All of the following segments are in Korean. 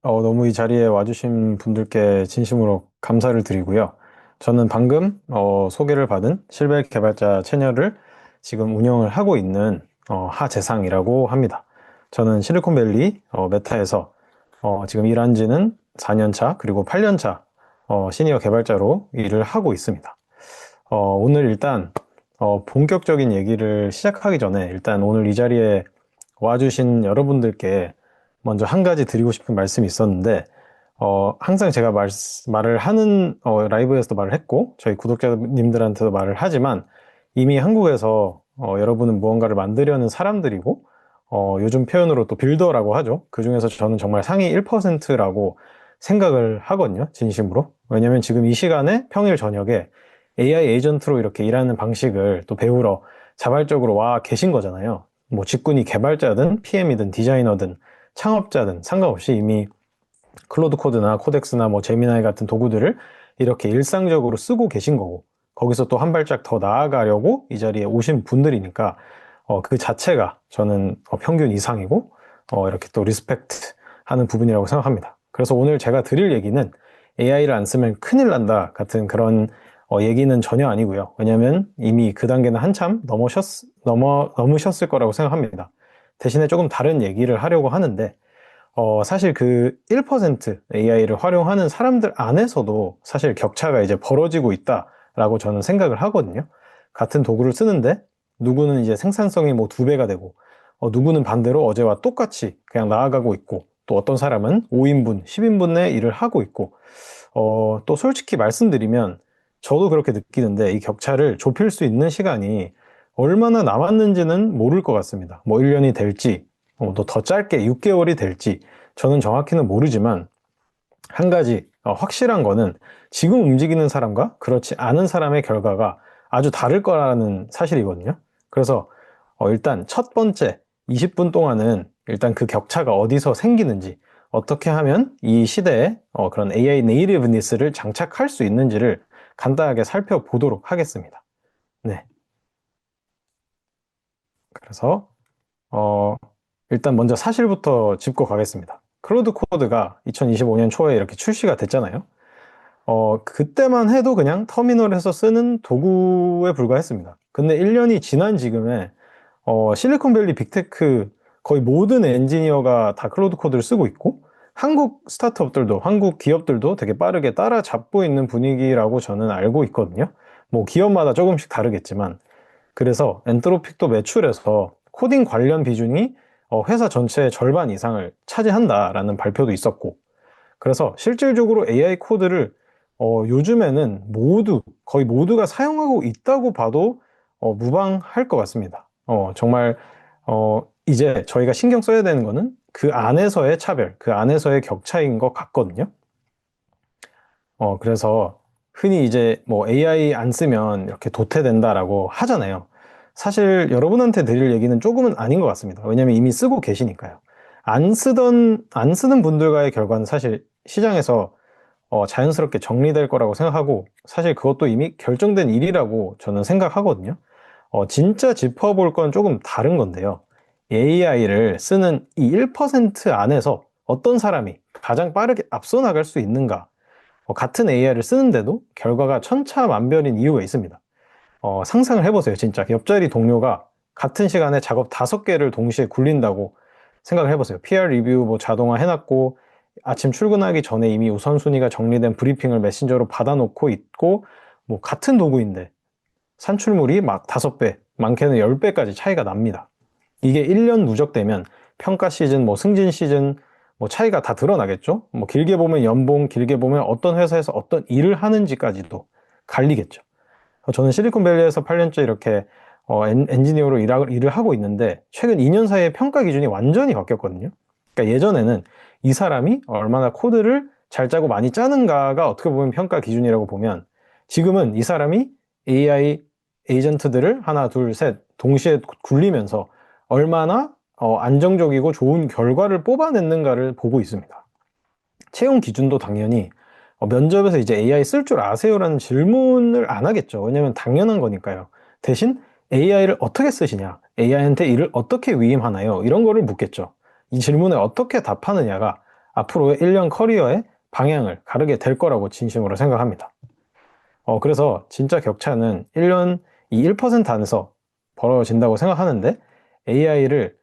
너무 이 자리에 와주신 분들께 진심으로 감사를 드리고요. 저는 방금 소개를 받은 실버 개발자 채널을 지금 운영을 하고 있는 하재상이라고 합니다. 저는 실리콘밸리 메타에서 지금 일한 지는 4년 차 그리고 8년 차 시니어 개발자로 일을 하고 있습니다. 오늘 일단 본격적인 얘기를 시작하기 전에 일단 오늘 이 자리에 와주신 여러분들께 먼저 한 가지 드리고 싶은 말씀이 있었는데, 항상 제가 말을 하는, 라이브에서도 말을 했고, 저희 구독자님들한테도 말을 하지만, 이미 한국에서, 여러분은 무언가를 만들려는 사람들이고, 요즘 표현으로 또 빌더라고 하죠. 그 중에서 저는 정말 상위 1%라고 생각을 하거든요. 진심으로. 왜냐면 지금 이 시간에 평일 저녁에 AI 에이전트로 이렇게 일하는 방식을 또 배우러 자발적으로 와 계신 거잖아요. 뭐 직군이 개발자든 PM이든 디자이너든 창업자든 상관없이 이미 클로드 코드나 코덱스나 뭐 제미나이 같은 도구들을 이렇게 일상적으로 쓰고 계신 거고, 거기서 또 한 발짝 더 나아가려고 이 자리에 오신 분들이니까 그 자체가 저는 평균 이상이고 이렇게 또 리스펙트 하는 부분이라고 생각합니다. 그래서 오늘 제가 드릴 얘기는 AI를 안 쓰면 큰일 난다 같은 그런 얘기는 전혀 아니고요. 왜냐하면 이미 그 단계는 한참 넘으셨을 거라고 생각합니다. 대신에 조금 다른 얘기를 하려고 하는데, 사실 그 1% AI를 활용하는 사람들 안에서도 사실 격차가 이제 벌어지고 있다라고 저는 생각을 하거든요. 같은 도구를 쓰는데 누구는 이제 생산성이 뭐 2배가 되고, 누구는 반대로 어제와 똑같이 그냥 나아가고 있고, 또 어떤 사람은 5인분, 10인분 내 일을 하고 있고, 또 솔직히 말씀드리면 저도 그렇게 느끼는데 이 격차를 좁힐 수 있는 시간이 얼마나 남았는지는 모를 것 같습니다. 뭐 1년이 될지, 또 더 짧게 6개월이 될지 저는 정확히는 모르지만 한 가지 확실한 거는 지금 움직이는 사람과 그렇지 않은 사람의 결과가 아주 다를 거라는 사실이거든요. 그래서 일단 첫 번째 20분 동안은 일단 그 격차가 어디서 생기는지, 어떻게 하면 이 시대에 그런 AI 네이티브니스를 장착할 수 있는지를 간단하게 살펴보도록 하겠습니다. 네. 그래서 어, 일단 먼저 사실부터 짚고 가겠습니다. 클로드 코드가 2025년 초에 이렇게 출시가 됐잖아요. 그때만 해도 그냥 터미널에서 쓰는 도구에 불과했습니다. 근데 1년이 지난 지금에 실리콘밸리 빅테크 거의 모든 엔지니어가 다 클로드 코드를 쓰고 있고, 한국 스타트업들도, 한국 기업들도 되게 빠르게 따라잡고 있는 분위기라고 저는 알고 있거든요. 뭐 기업마다 조금씩 다르겠지만, 그래서 엔트로픽도 매출에서 코딩 관련 비중이 회사 전체의 절반 이상을 차지한다라는 발표도 있었고, 그래서 실질적으로 AI 코드를 요즘에는 거의 모두가 사용하고 있다고 봐도 무방할 것 같습니다. 정말 이제 저희가 신경 써야 되는 거는 그 안에서의 차별, 그 안에서의 격차인 것 같거든요. 그래서 흔히 이제 뭐 AI 안 쓰면 이렇게 도태된다라고 하잖아요. 사실 여러분한테 드릴 얘기는 조금은 아닌 것 같습니다. 왜냐면 이미 쓰고 계시니까요. 안 쓰는 분들과의 결과는 사실 시장에서 자연스럽게 정리될 거라고 생각하고, 사실 그것도 이미 결정된 일이라고 저는 생각하거든요. 진짜 짚어볼 건 조금 다른 건데요. AI를 쓰는 이 1% 안에서 어떤 사람이 가장 빠르게 앞서 나갈 수 있는가? 같은 AI를 쓰는데도 결과가 천차만별인 이유가 있습니다. 상상을 해보세요. 진짜 옆자리 동료가 같은 시간에 작업 5개를 동시에 굴린다고 생각을 해보세요. PR 리뷰 뭐 자동화 해놨고, 아침 출근하기 전에 이미 우선순위가 정리된 브리핑을 메신저로 받아놓고 있고, 뭐 같은 도구인데 산출물이 막 5배, 많게는 10배까지 차이가 납니다. 이게 1년 누적되면 평가 시즌, 뭐 승진 시즌, 뭐 차이가 다 드러나겠죠? 뭐 길게 보면 연봉, 길게 보면 어떤 회사에서 어떤 일을 하는지까지도 갈리겠죠. 저는 실리콘밸리에서 8년째 이렇게 엔지니어로 일을 하고 있는데, 최근 2년 사이에 평가 기준이 완전히 바뀌었거든요. 그러니까 예전에는 이 사람이 얼마나 코드를 잘 짜고 많이 짜는가가 어떻게 보면 평가 기준이라고 보면, 지금은 이 사람이 AI 에이전트들을 하나, 둘, 셋 동시에 굴리면서 얼마나 안정적이고 좋은 결과를 뽑아냈는가를 보고 있습니다. 채용 기준도 당연히 면접에서 이제 AI 쓸 줄 아세요라는 질문을 안 하겠죠. 왜냐면 당연한 거니까요. 대신 AI를 어떻게 쓰시냐, AI한테 일을 어떻게 위임하나요? 이런 거를 묻겠죠. 이 질문에 어떻게 답하느냐가 앞으로의 1년 커리어의 방향을 가르게 될 거라고 진심으로 생각합니다. 그래서 진짜 격차는 1년 이 1% 안에서 벌어진다고 생각하는데 AI를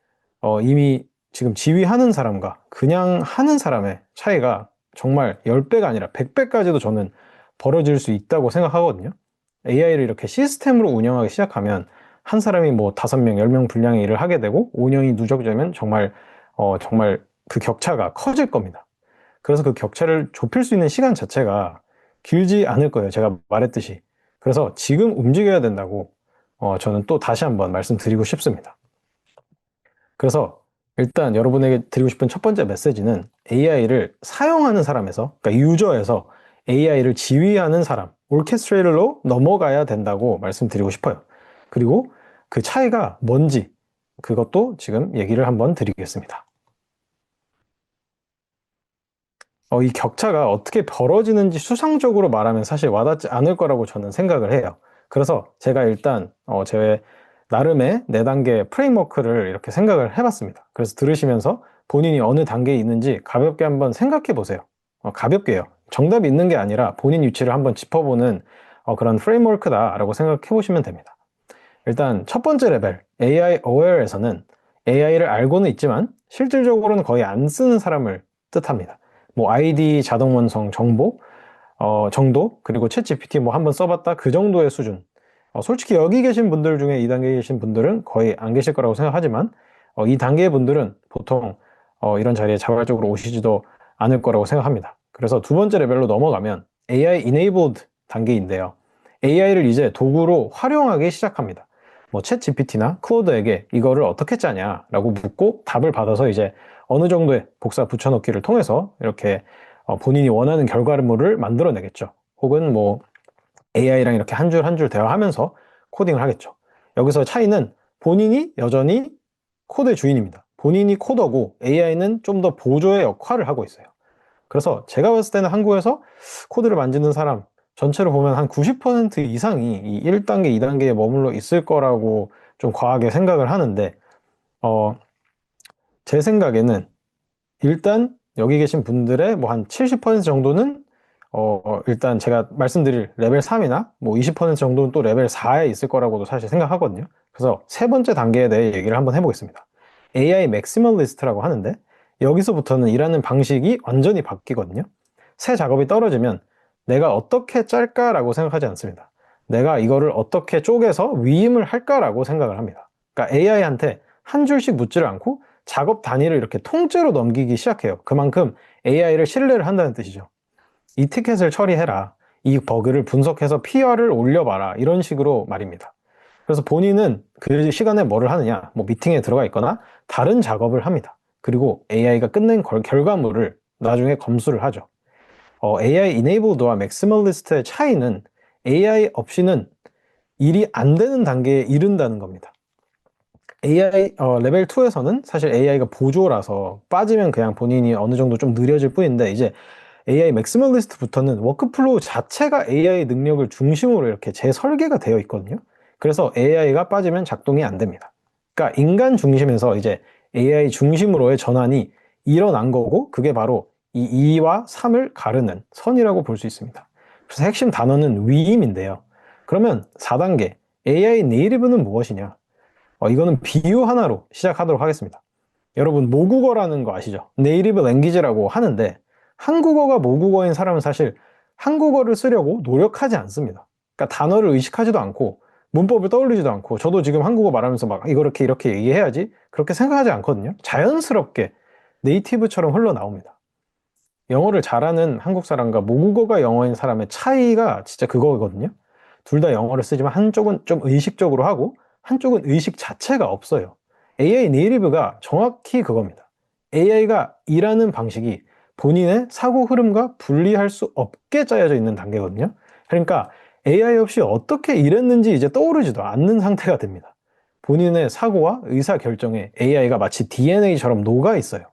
이미 지금 지휘하는 사람과 그냥 하는 사람의 차이가 정말 10배가 아니라 100배까지도 저는 벌어질 수 있다고 생각하거든요. AI를 이렇게 시스템으로 운영하기 시작하면 한 사람이 뭐 5명, 10명 분량의 일을 하게 되고 5년이 누적되면 정말 그 격차가 커질 겁니다. 그래서 그 격차를 좁힐 수 있는 시간 자체가 길지 않을 거예요. 제가 말했듯이. 그래서 지금 움직여야 된다고 저는 또 다시 한번 말씀드리고 싶습니다. 그래서 일단 여러분에게 드리고 싶은 첫 번째 메시지는 AI를 사용하는 사람에서, 그러니까 유저에서 AI를 지휘하는 사람, 오케스트레이터로 넘어가야 된다고 말씀드리고 싶어요. 그리고 그 차이가 뭔지 그것도 지금 얘기를 한번 드리겠습니다. 이 격차가 어떻게 벌어지는지 수상적으로 말하면 사실 와닿지 않을 거라고 저는 생각을 해요. 그래서 제가 일단 제 나름의 4단계 프레임워크를 이렇게 생각을 해봤습니다. 그래서 들으시면서 본인이 어느 단계에 있는지 가볍게 한번 생각해 보세요. 가볍게요. 정답이 있는 게 아니라 본인 위치를 한번 짚어보는 그런 프레임워크다라고 생각해 보시면 됩니다. 일단 첫 번째 레벨 AI Aware에서는 AI를 알고는 있지만 실질적으로는 거의 안 쓰는 사람을 뜻합니다. 뭐 아이디 자동 완성 정도 그리고 챗 GPT 뭐 한번 써봤다 그 정도의 수준. 솔직히 여기 계신 분들 중에 이 단계에 계신 분들은 거의 안 계실 거라고 생각하지만 이 단계의 분들은 보통 이런 자리에 자발적으로 오시지도 않을 거라고 생각합니다. 그래서 두 번째 레벨로 넘어가면 AI Enabled 단계인데요. AI를 이제 도구로 활용하기 시작합니다. 뭐 챗 GPT나 클로드에게 이거를 어떻게 짜냐라고 묻고 답을 받아서 이제 어느 정도의 복사 붙여넣기를 통해서 이렇게 본인이 원하는 결과물을 만들어내겠죠. 혹은 뭐 AI랑 이렇게 한 줄 한 줄 대화하면서 코딩을 하겠죠. 여기서 차이는 본인이 여전히 코드의 주인입니다. 본인이 코더고 AI는 좀 더 보조의 역할을 하고 있어요. 그래서 제가 봤을 때는 한국에서 코드를 만지는 사람 전체로 보면 한 90% 이상이 이 1단계, 2단계에 머물러 있을 거라고 좀 과하게 생각을 하는데 제 생각에는 일단 여기 계신 분들의 뭐 한 70% 정도는 일단 제가 말씀드릴 레벨 3이나 뭐 20% 정도는 또 레벨 4에 있을 거라고도 사실 생각하거든요. 그래서 세 번째 단계에 대해 얘기를 한번 해보겠습니다. AI 맥시멀리스트라고 하는데 여기서부터는 일하는 방식이 완전히 바뀌거든요. 새 작업이 떨어지면 내가 어떻게 짤까라고 생각하지 않습니다. 내가 이거를 어떻게 쪼개서 위임을 할까라고 생각을 합니다. 그러니까 AI한테 한 줄씩 묻지를 않고 작업 단위를 이렇게 통째로 넘기기 시작해요. 그만큼 AI를 신뢰를 한다는 뜻이죠. 이 티켓을 처리해라. 이 버그를 분석해서 PR을 올려봐라. 이런 식으로 말입니다. 그래서 본인은 그 시간에 뭐를 하느냐, 뭐 미팅에 들어가 있거나 다른 작업을 합니다. 그리고 AI가 끝낸 결과물을 나중에 검수를 하죠. AI Enabled와 Maximalist의 차이는 AI 없이는 일이 안 되는 단계에 이른다는 겁니다. AI 레벨 2에서는 사실 AI가 보조라서 빠지면 그냥 본인이 어느 정도 좀 느려질 뿐인데 이제 AI 맥시멀리스트부터는 워크플로우 자체가 AI 능력을 중심으로 이렇게 재설계가 되어 있거든요. 그래서 AI가 빠지면 작동이 안 됩니다. 그러니까 인간 중심에서 이제 AI 중심으로의 전환이 일어난 거고 그게 바로 이 2와 3을 가르는 선이라고 볼 수 있습니다. 그래서 핵심 단어는 위임인데요. 그러면 4단계 AI 네이티브는 무엇이냐? 이거는 비유 하나로 시작하도록 하겠습니다. 여러분 모국어라는 거 아시죠? 네이티브 랭귀지라고 하는데 한국어가 모국어인 사람은 사실 한국어를 쓰려고 노력하지 않습니다. 그러니까 단어를 의식하지도 않고 문법을 떠올리지도 않고 저도 지금 한국어 말하면서 막 이렇게 얘기해야지 그렇게 생각하지 않거든요. 자연스럽게 네이티브처럼 흘러나옵니다. 영어를 잘하는 한국 사람과 모국어가 영어인 사람의 차이가 진짜 그거거든요. 둘 다 영어를 쓰지만 한쪽은 좀 의식적으로 하고 한쪽은 의식 자체가 없어요. AI 네이티브가 정확히 그겁니다. AI가 일하는 방식이 본인의 사고 흐름과 분리할 수 없게 짜여져 있는 단계거든요. 그러니까 AI 없이 어떻게 일했는지 이제 떠오르지도 않는 상태가 됩니다. 본인의 사고와 의사 결정에 AI가 마치 DNA처럼 녹아 있어요.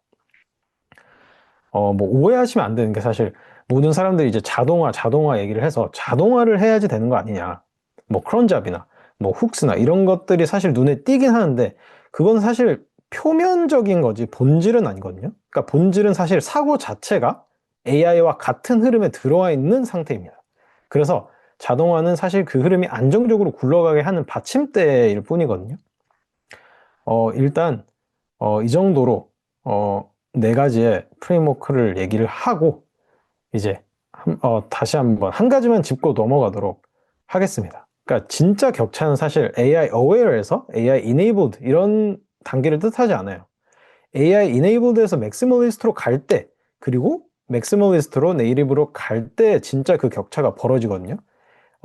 뭐 오해하시면 안 되는 게 사실 모든 사람들이 이제 자동화 얘기를 해서 자동화를 해야지 되는 거 아니냐. 뭐 크론잡이나 뭐 훅스나 이런 것들이 사실 눈에 띄긴 하는데 그건 사실 표면적인 거지 본질은 아니거든요. 그러니까 본질은 사실 사고 자체가 AI와 같은 흐름에 들어와 있는 상태입니다. 그래서 자동화는 사실 그 흐름이 안정적으로 굴러가게 하는 받침대일 뿐이거든요. 일단 이 정도로 네 가지의 프레임워크를 얘기를 하고 이제 다시 한번 한 가지만 짚고 넘어가도록 하겠습니다. 그러니까 진짜 격차는 사실 AI aware에서 AI enabled 이런 단계를 뜻하지 않아요. AI enabled에서 맥시멀리스트로 갈 때, 그리고 맥시멀리스트로 네이티브로 갈 때 진짜 그 격차가 벌어지거든요.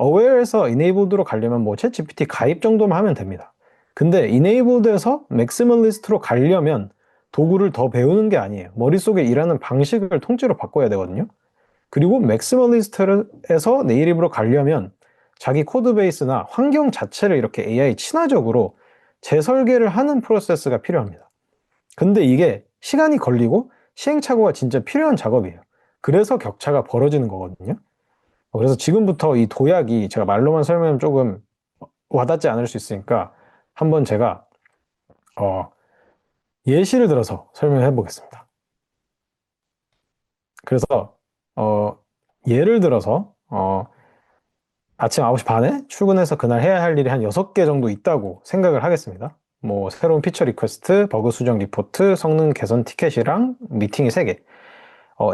aware에서 enabled로 가려면 뭐 챗GPT 가입 정도만 하면 됩니다. 근데 enabled에서 맥시멀리스트로 가려면 도구를 더 배우는 게 아니에요. 머릿속에 일하는 방식을 통째로 바꿔야 되거든요. 그리고 맥시멀리스트에서 네이티브로 가려면 자기 코드베이스나 환경 자체를 이렇게 AI 친화적으로 재설계를 하는 프로세스가 필요합니다. 근데 이게 시간이 걸리고 시행착오가 진짜 필요한 작업이에요. 그래서 격차가 벌어지는 거거든요. 그래서 지금부터 이 도약이 제가 말로만 설명하면 조금 와닿지 않을 수 있으니까 한번 제가 예시를 들어서 설명해 보겠습니다. 그래서 예를 들어서 아침 9시 반에 출근해서 그날 해야 할 일이 한 6개 정도 있다고 생각을 하겠습니다. 뭐 새로운 피처 리퀘스트, 버그 수정 리포트, 성능 개선 티켓이랑 미팅이 3개.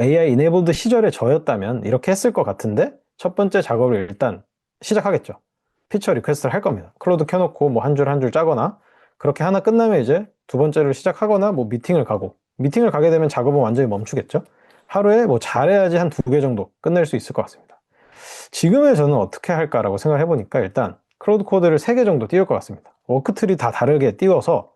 AI 이네이블드 시절에 저였다면 이렇게 했을 것 같은데 첫 번째 작업을 일단 시작하겠죠. 피처 리퀘스트를 할 겁니다. 클로드 켜놓고 뭐 한 줄 한 줄 짜거나 그렇게 하나 끝나면 이제 두 번째를 시작하거나 뭐 미팅을 가고 미팅을 가게 되면 작업은 완전히 멈추겠죠. 하루에 뭐 잘해야지 한 2개 정도 끝낼 수 있을 것 같습니다. 지금의 저는 어떻게 할까라고 생각을 해보니까 일단 클로드 코드를 3개 정도 띄울 것 같습니다. 워크트리 다 다르게 띄워서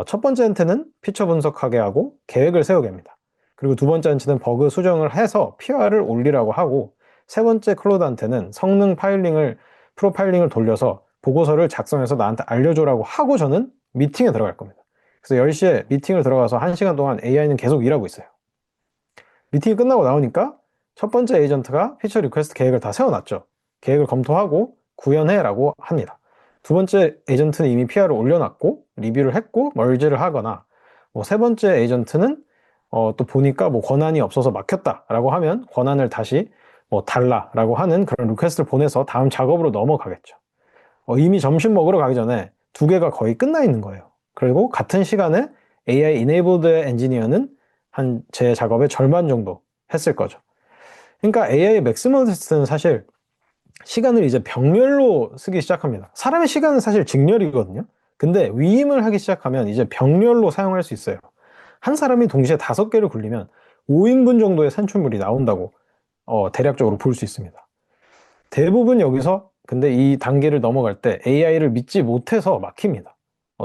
첫 번째한테는 피처 분석하게 하고 계획을 세우게 합니다. 그리고 두 번째한테는 버그 수정을 해서 PR을 올리라고 하고 세 번째 클로드한테는 성능 파일링을 프로파일링을 돌려서 보고서를 작성해서 나한테 알려줘라고 하고 저는 미팅에 들어갈 겁니다. 그래서 10시에 미팅을 들어가서 1시간 동안 AI는 계속 일하고 있어요. 미팅이 끝나고 나오니까 첫 번째 에이전트가 피처 리퀘스트 계획을 다 세워놨죠. 계획을 검토하고 구현해라고 합니다. 두 번째 에이전트는 이미 PR을 올려놨고 리뷰를 했고 멀지를 하거나 뭐 세 번째 에이전트는 또 보니까 뭐 권한이 없어서 막혔다라고 하면 권한을 다시 뭐 달라라고 하는 그런 리퀘스트를 보내서 다음 작업으로 넘어가겠죠. 이미 점심 먹으러 가기 전에 2개가 거의 끝나 있는 거예요. 그리고 같은 시간에 AI enabled 엔지니어는 한 제 작업의 절반 정도 했을 거죠. 그러니까 AI 맥시멀리스트는 사실 시간을 이제 병렬로 쓰기 시작합니다. 사람의 시간은 사실 직렬이거든요. 근데 위임을 하기 시작하면 이제 병렬로 사용할 수 있어요. 한 사람이 동시에 5개를 굴리면 5인분 정도의 산출물이 나온다고 대략적으로 볼 수 있습니다. 대부분 여기서 근데 이 단계를 넘어갈 때 AI를 믿지 못해서 막힙니다.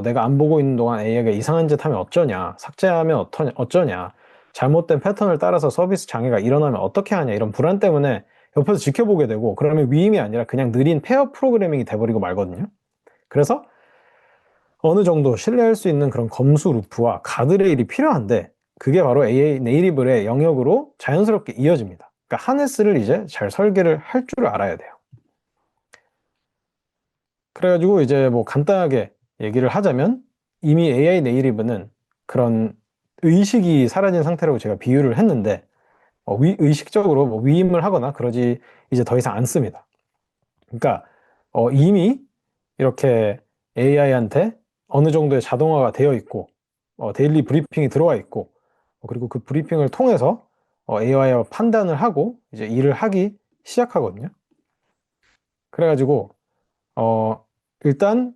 내가 안 보고 있는 동안 AI가 이상한 짓 하면 어쩌냐, 삭제하면 어쩌냐, 잘못된 패턴을 따라서 서비스 장애가 일어나면 어떻게 하냐, 이런 불안 때문에 옆에서 지켜보게 되고, 그러면 위임이 아니라 그냥 느린 페어 프로그래밍이 돼버리고 말거든요. 그래서 어느 정도 신뢰할 수 있는 그런 검수 루프와 가드레일이 필요한데, 그게 바로 AI 네이티브의 영역으로 자연스럽게 이어집니다. 그러니까 하네스를 이제 잘 설계를 할 줄 알아야 돼요. 그래가지고 이제 뭐 간단하게 얘기를 하자면 이미 AI 네이티브는 그런 의식이 사라진 상태라고 제가 비유를 했는데 의식적으로 뭐 위임을 하거나 그러지 이제 더 이상 안 씁니다. 그러니까 이미 이렇게 AI한테 어느 정도의 자동화가 되어 있고 데일리 브리핑이 들어와 있고 그리고 그 브리핑을 통해서 AI와 판단을 하고 이제 일을 하기 시작하거든요. 그래가지고 일단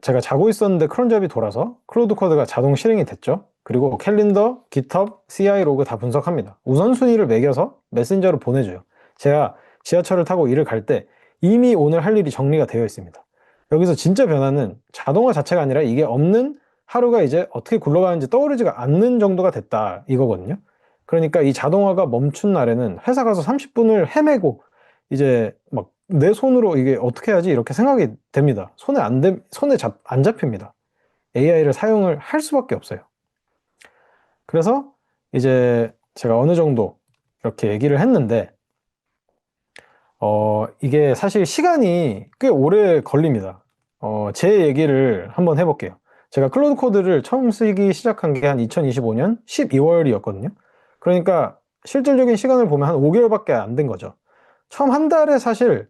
제가 자고 있었는데 크론 잡이 돌아서 클로드 코드가 자동 실행이 됐죠. 그리고 캘린더, GitHub, CI 로그 다 분석합니다. 우선순위를 매겨서 메신저로 보내줘요. 제가 지하철을 타고 일을 갈 때 이미 오늘 할 일이 정리가 되어 있습니다. 여기서 진짜 변화는 자동화 자체가 아니라 이게 없는 하루가 이제 어떻게 굴러가는지 떠오르지가 않는 정도가 됐다 이거거든요. 그러니까 이 자동화가 멈춘 날에는 회사 가서 30분을 헤매고 이제 막 내 손으로 이게 어떻게 하지 이렇게 생각이 됩니다. 손에 안 잡힙니다. AI를 사용을 할 수밖에 없어요. 그래서 이제 제가 어느 정도 이렇게 얘기를 했는데 이게 사실 시간이 꽤 오래 걸립니다. 제 얘기를 한번 해볼게요. 제가 클로드 코드를 처음 쓰기 시작한 게 한 2025년 12월이었거든요. 그러니까 실질적인 시간을 보면 한 5개월밖에 안 된 거죠. 처음 한 달에 사실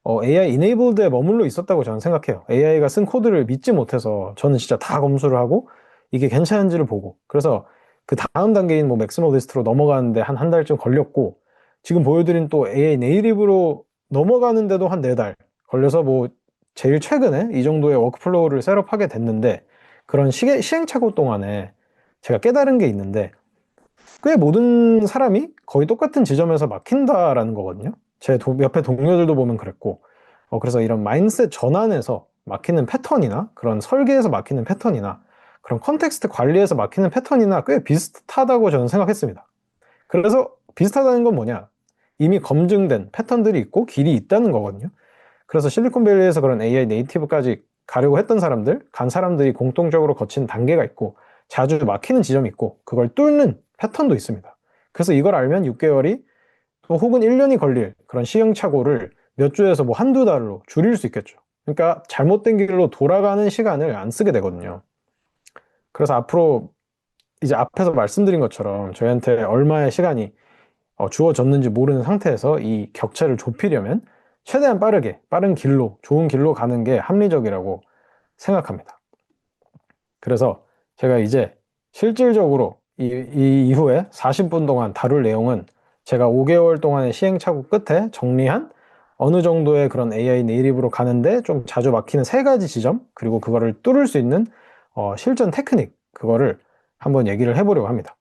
AI 이네이블드에 머물러 있었다고 저는 생각해요. AI가 쓴 코드를 믿지 못해서 저는 진짜 다 검수를 하고 이게 괜찮은지를 보고, 그래서 그 다음 단계인 뭐 맥스멀리스트로 넘어가는데 한 달쯤 걸렸고, 지금 보여드린 또 AI 네이티브로 넘어가는데도 한 4달 걸려서 뭐 제일 최근에 이 정도의 워크플로우를 셋업하게 됐는데, 그런 시행착오 동안에 제가 깨달은 게 있는데, 꽤 모든 사람이 거의 똑같은 지점에서 막힌다라는 거거든요. 제 옆에 동료들도 보면 그랬고, 그래서 이런 마인드셋 전환에서 막히는 패턴이나 그런 설계에서 막히는 패턴이나 그런 컨텍스트 관리에서 막히는 패턴이나 꽤 비슷하다고 저는 생각했습니다. 그래서 비슷하다는 건 뭐냐? 이미 검증된 패턴들이 있고 길이 있다는 거거든요. 그래서 실리콘밸리에서 그런 AI 네이티브까지 가려고 했던 사람들, 간 사람들이 공통적으로 거친 단계가 있고 자주 막히는 지점이 있고 그걸 뚫는 패턴도 있습니다. 그래서 이걸 알면 6개월이 또 혹은 1년이 걸릴 그런 시행착오를 몇 주에서 뭐 한두 달로 줄일 수 있겠죠. 그러니까 잘못된 길로 돌아가는 시간을 안 쓰게 되거든요. 그래서 앞으로 이제 앞에서 말씀드린 것처럼 저희한테 얼마의 시간이 주어졌는지 모르는 상태에서 이 격차를 좁히려면 최대한 빠르게, 빠른 길로, 좋은 길로 가는 게 합리적이라고 생각합니다. 그래서 제가 이제 실질적으로 이 이후에 40분 동안 다룰 내용은 제가 5개월 동안의 시행착오 끝에 정리한 어느 정도의 그런 AI 네이티브로 가는데 좀 자주 막히는 3가지 지점, 그리고 그거를 뚫을 수 있는 실전 테크닉, 그거를 한번 얘기를 해보려고 합니다.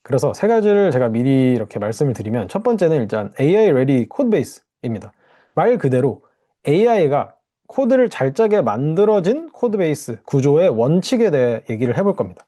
그래서 3가지를 제가 미리 이렇게 말씀을 드리면, 첫 번째는 일단 AI Ready 코드베이스입니다. 말 그대로 AI가 코드를 잘 짜게 만들어진 코드베이스 구조의 원칙에 대해 얘기를 해볼 겁니다.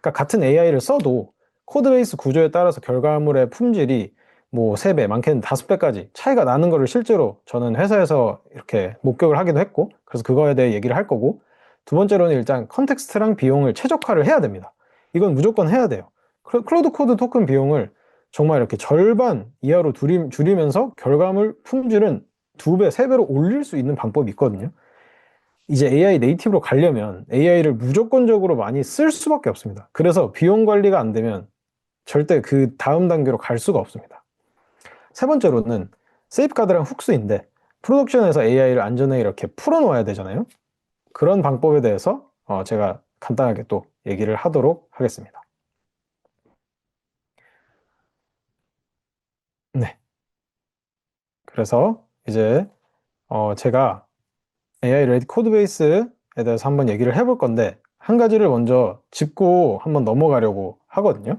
그러니까 같은 AI를 써도 코드베이스 구조에 따라서 결과물의 품질이 뭐 3배, 많게는 5배까지 차이가 나는 것을 실제로 저는 회사에서 이렇게 목격을 하기도 했고, 그래서 그거에 대해 얘기를 할 거고, 두 번째로는 일단 컨텍스트랑 비용을 최적화를 해야 됩니다. 이건 무조건 해야 돼요. 클로드 코드 토큰 비용을 정말 이렇게 절반 이하로 줄이면서 결과물 품질은 2배, 3배로 올릴 수 있는 방법이 있거든요. 이제 AI 네이티브로 가려면 AI를 무조건적으로 많이 쓸 수밖에 없습니다. 그래서 비용 관리가 안 되면 절대 그 다음 단계로 갈 수가 없습니다. 세 번째로는 세이프가드랑 훅스인데, 프로덕션에서 AI를 안전하게 이렇게 풀어놓아야 되잖아요. 그런 방법에 대해서 제가 간단하게 또 얘기를 하도록 하겠습니다. 네. 그래서 이제 제가 AI 레디 코드베이스에 대해서 한번 얘기를 해볼 건데, 한 가지를 먼저 짚고 한번 넘어가려고 하거든요.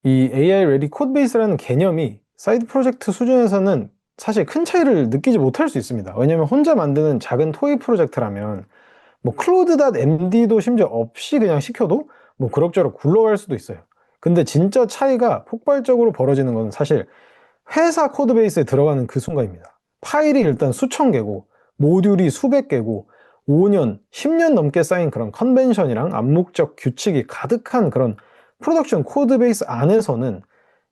이 AI 레디 코드베이스라는 개념이 사이드 프로젝트 수준에서는 사실 큰 차이를 느끼지 못할 수 있습니다. 왜냐면 혼자 만드는 작은 토이 프로젝트라면 뭐 클로드.md도 심지어 없이 그냥 시켜도 뭐 그럭저럭 굴러갈 수도 있어요. 근데 진짜 차이가 폭발적으로 벌어지는 건 사실 회사 코드베이스에 들어가는 그 순간입니다. 파일이 일단 수천 개고 모듈이 수백 개고 5년, 10년 넘게 쌓인 그런 컨벤션이랑 암묵적 규칙이 가득한 그런 프로덕션 코드베이스 안에서는